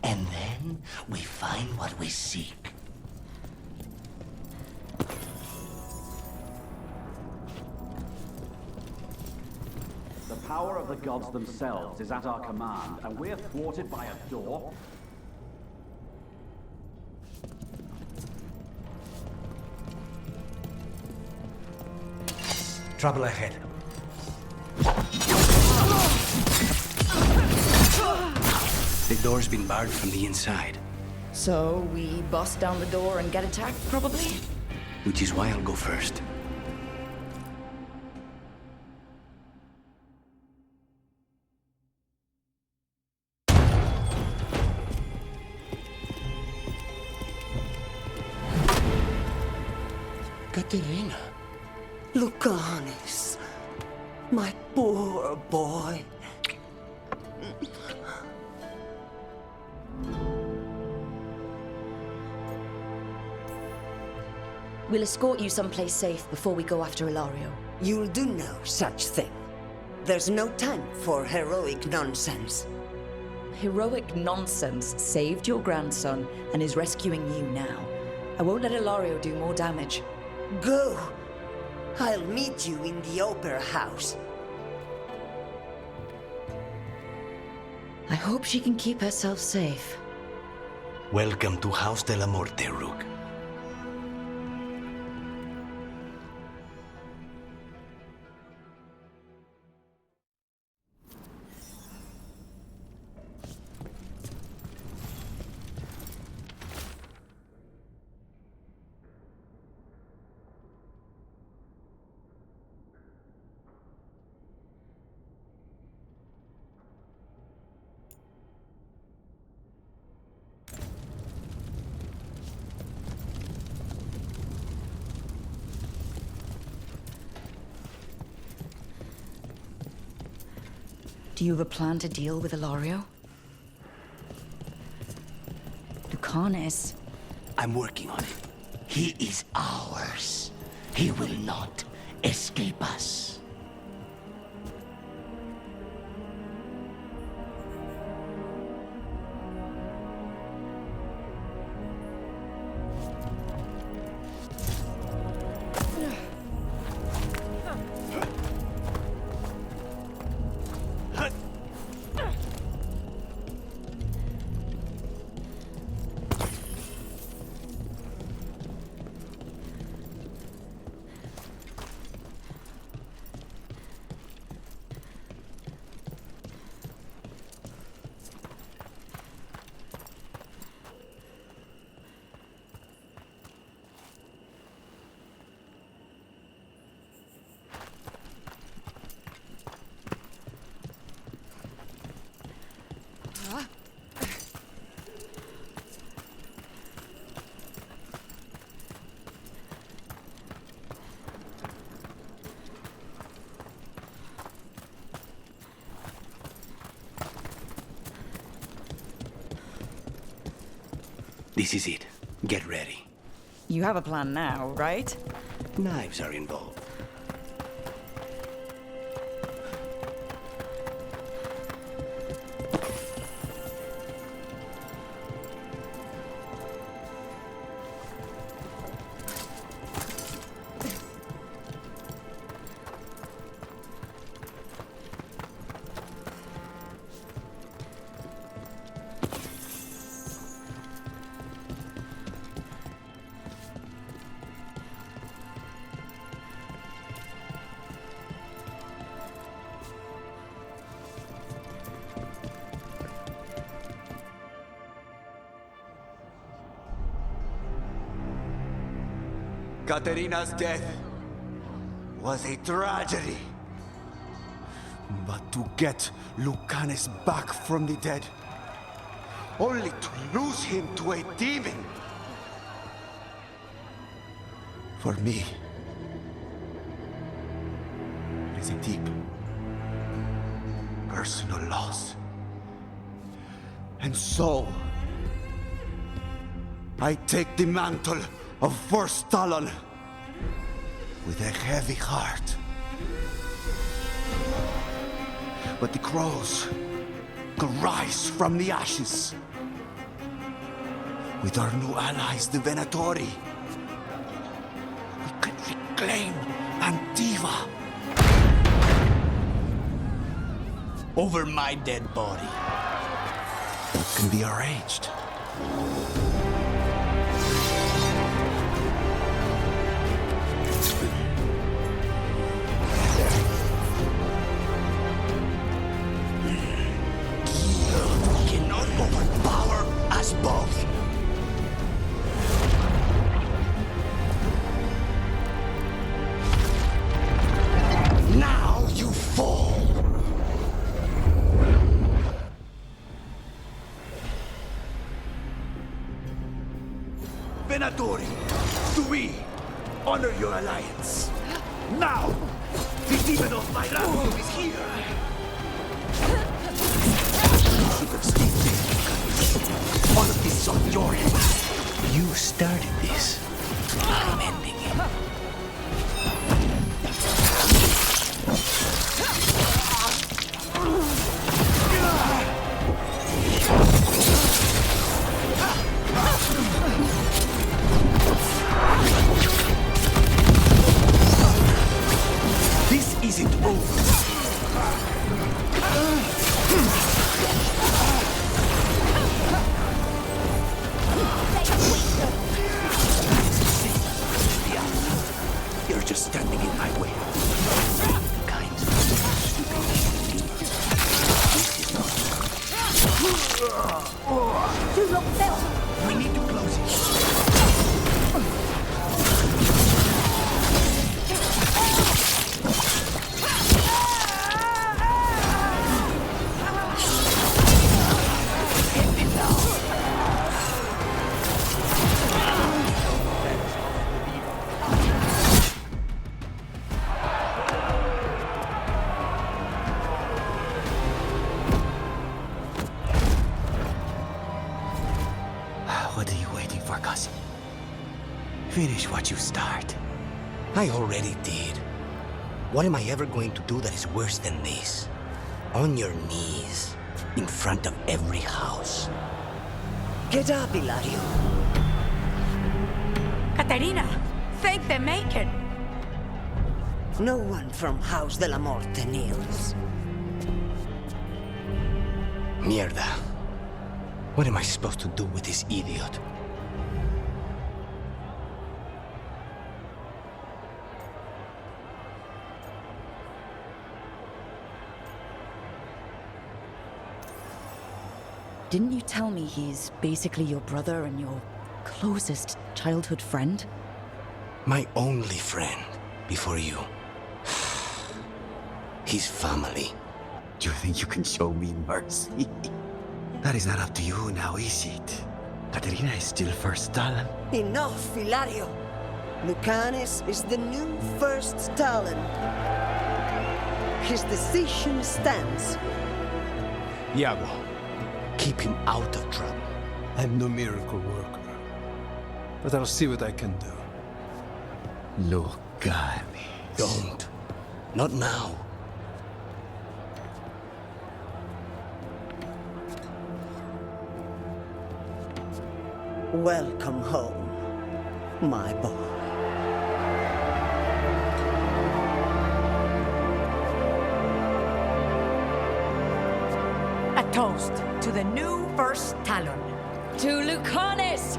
J: and then we find what we seek.
M: The power of the gods themselves is at our command, and we're thwarted by a door?
E: Trouble ahead. The door's been barred from the inside,
B: So we bust down the door and get attacked, probably?
E: which is why I'll go first.
J: Katerina. Lucanis. My poor boy.
B: We'll escort you someplace safe before we go after Ilario.
N: You'll do no such thing. There's no time for heroic nonsense.
B: Heroic nonsense saved your grandson and is rescuing you now. I won't let Ilario do more damage.
N: Go! I'll meet you in the Opera House.
B: I hope she can keep herself safe.
J: Welcome to House de la Morte, Rook.
B: Do you have a plan to deal with Ilario? Lucanis.
J: I'm working on it. He is ours. He will not escape us.
E: This is it. Get ready.
B: You have a plan now, right?
E: Knives are involved. Katerina's death was a tragedy. But to get Lucanus back from the dead, only to lose him to a demon. For me, it is a deep, personal loss. And so, I take the mantle of First Talon with a heavy heart. But the crows could rise from the ashes. With our new allies, the Venatori, we can reclaim Antiva.
J: Over my dead body.
E: That can be arranged.
J: Cannot overpower us both. Now you fall.
E: Venatori, do we honor your alliance? Now, the demon of my wrath is here. You should have stayed there. All of this is on your head.
J: You started this. I'm ending it.
E: This isn't over. You're just standing in my way. We need to close it. What are you waiting for, cousin? Finish what you start.
J: I already did. What am I ever going to do that is worse than this? On your knees, in front of every house.
N: Get up, Hilario.
X: Caterina, thank the Maker.
N: No one from House de la Morte kneels.
J: Mierda. What am I supposed to do with this idiot?
B: Didn't you tell me he's basically your brother and your closest childhood friend?
J: My only friend before you. His family.
E: You think you can show me mercy? That is not up to you now, is it? Katerina is still First Talon.
N: Enough, Hilario. Lucanus is the new First Talon. His decision stands.
J: Iago, keep him out of trouble.
K: I'm no miracle worker, but I'll see what I can do.
E: Lucanus.
J: Don't. Not now.
N: Welcome home, my boy.
X: A toast to the new First Talon.
B: To Lucanus!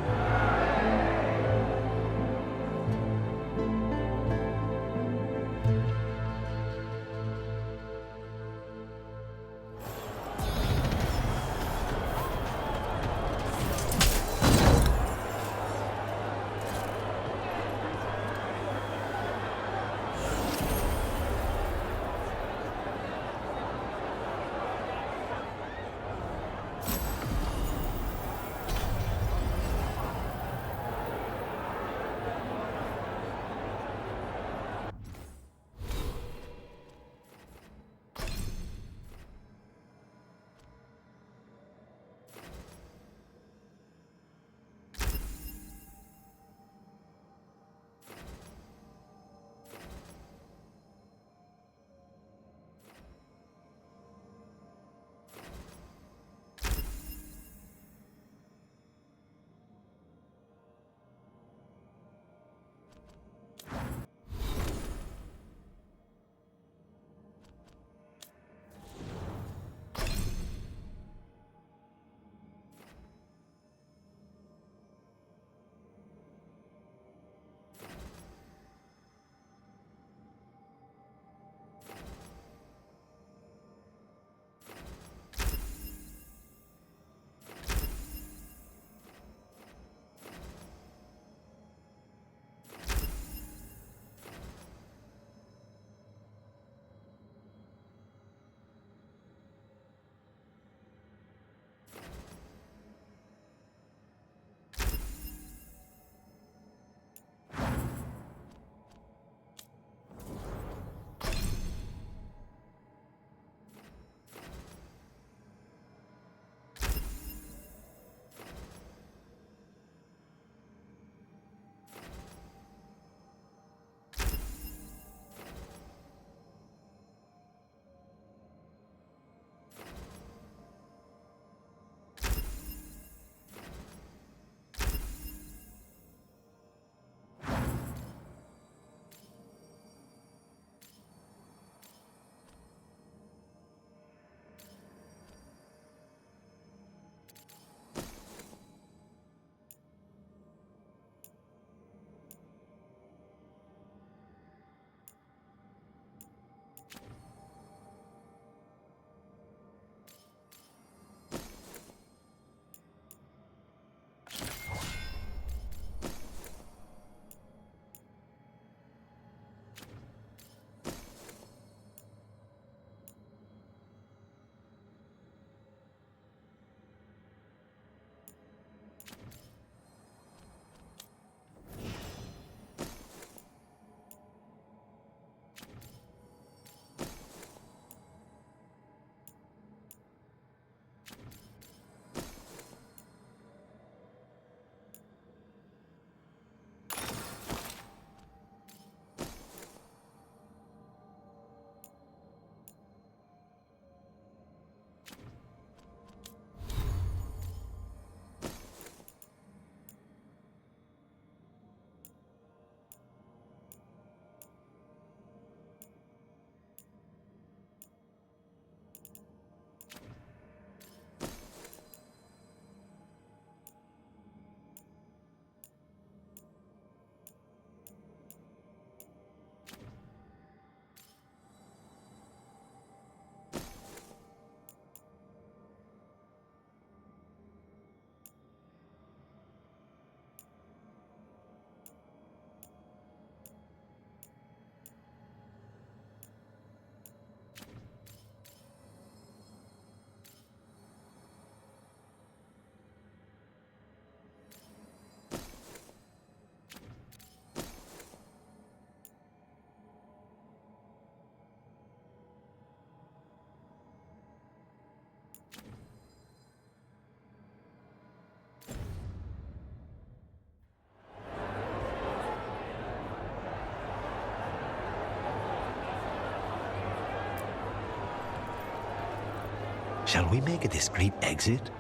E: Shall we make a discreet exit?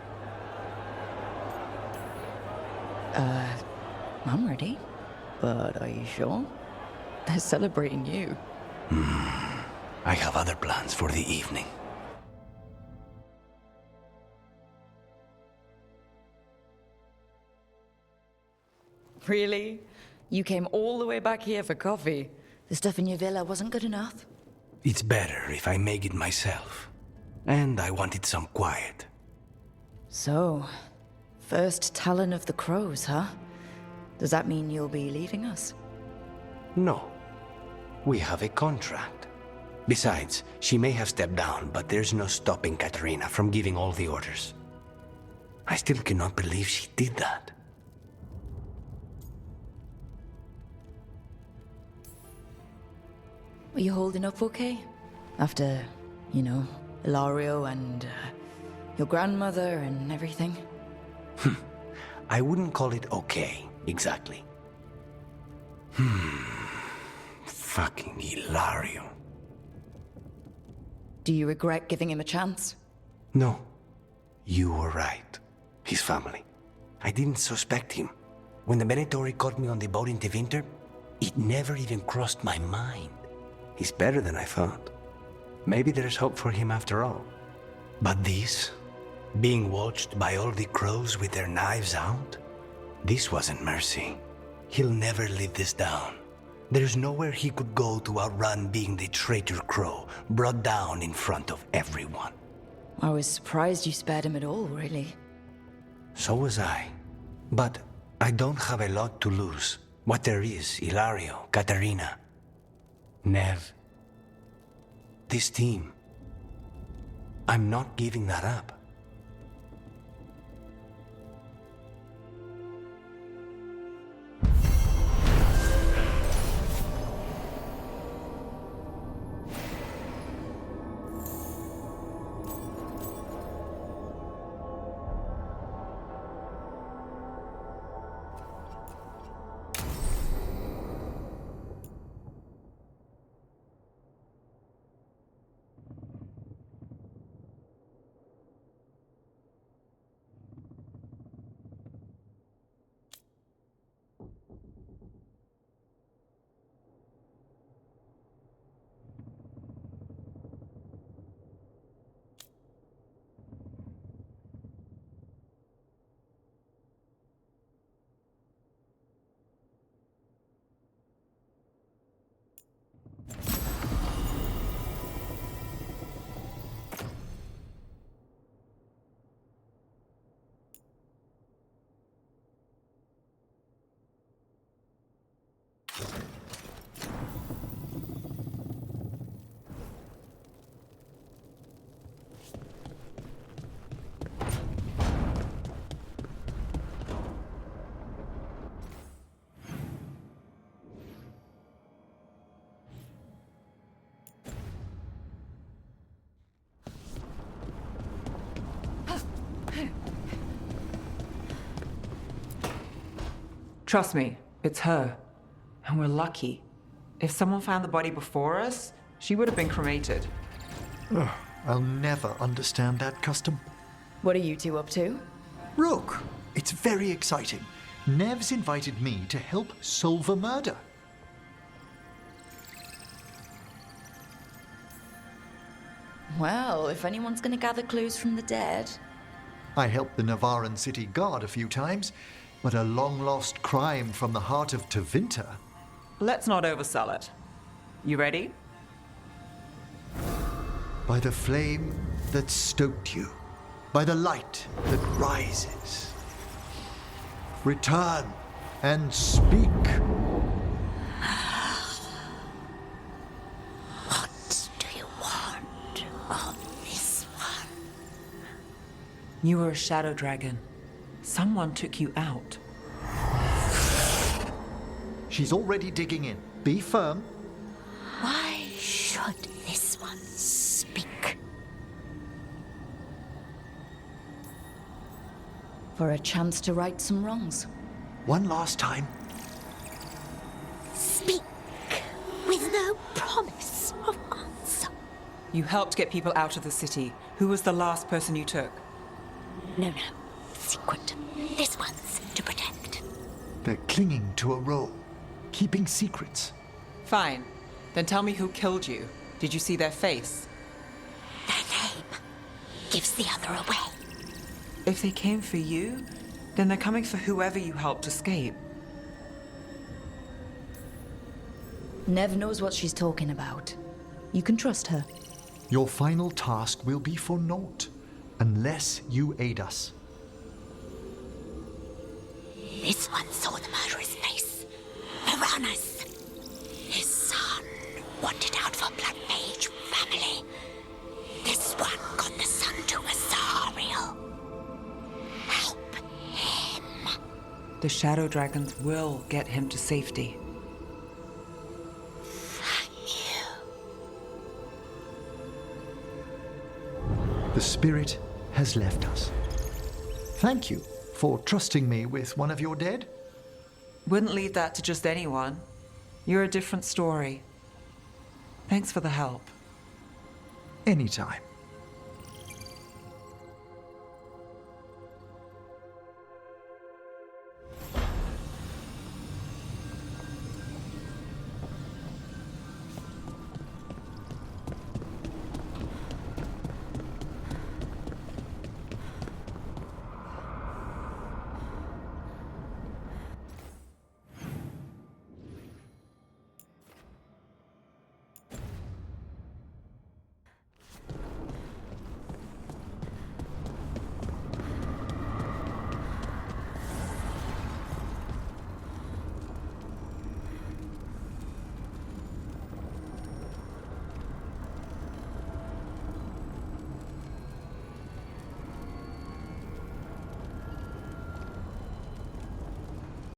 B: I'm ready. But are you sure? They're celebrating you.
E: I have other plans for the evening.
B: Really? You came all the way back here for coffee? The stuff in your villa wasn't good enough?
E: It's better if I make it myself. And I wanted some quiet.
B: So, first Talon of the Crows, huh? Does that mean you'll be leaving us?
E: No. We have a contract. Besides, she may have stepped down, but there's no stopping Katarina from giving all the orders. I still cannot believe she did that.
B: Are you holding up okay? After, you know, Ilario and your grandmother and everything?
E: I wouldn't call it okay, exactly. Fucking Ilario.
B: Do you regret giving him a chance?
E: No. You were right. His family. I didn't suspect him. When the Venatori caught me on the boat in Tevinter, it never even crossed my mind. He's better than I thought. Maybe there's hope for him after all. But this, being watched by all the crows with their knives out, this wasn't mercy. He'll never live this down. There's nowhere he could go to outrun being the traitor crow, brought down in front of everyone.
B: I was surprised you spared him at all, really.
E: So was I. But I don't have a lot to lose. What there is, Ilario, Katarina, Nev. This team. I'm not giving that up.
F: Trust me, it's her. And we're lucky. If someone found the body before us, she would have been cremated.
H: Ugh, I'll never understand that custom.
B: What are you two up to?
H: Rook, it's very exciting. Nev's invited me to help solve a murder.
B: Well, if anyone's gonna gather clues from the dead...
H: I helped the Navaran city guard a few times, but a long-lost crime from the heart of Tevinter.
F: Let's not oversell it. You ready?
H: By the flame that stoked you, by the light that rises. Return and speak.
N: What do you want of this one?
F: You were a shadow dragon. Someone took you out.
H: She's already digging in. Be firm.
N: Why should this one speak?
B: For a chance to right some wrongs.
H: One last time.
N: Speak with no promise of answer.
F: You helped get people out of the city. Who was the last person you took?
N: No. Secret. This one's to protect.
H: They're clinging to a role, keeping secrets.
F: Fine. Then tell me who killed you. Did you see their face?
N: Their name gives the other away.
F: If they came for you, then they're coming for whoever you helped escape.
B: Nev knows what she's talking about. You can trust her.
H: Your final task will be for naught, unless you aid us.
N: This one saw the murderer's face. Piranhas. His son wanted out for Blood Mage family. This one got the son to Asariel. Help him.
F: The Shadow Dragons will get him to safety.
H: The spirit has left us. Thank you for trusting me with one of your dead.
F: Wouldn't leave that to just anyone. You're a different story. Thanks for the help.
H: Anytime.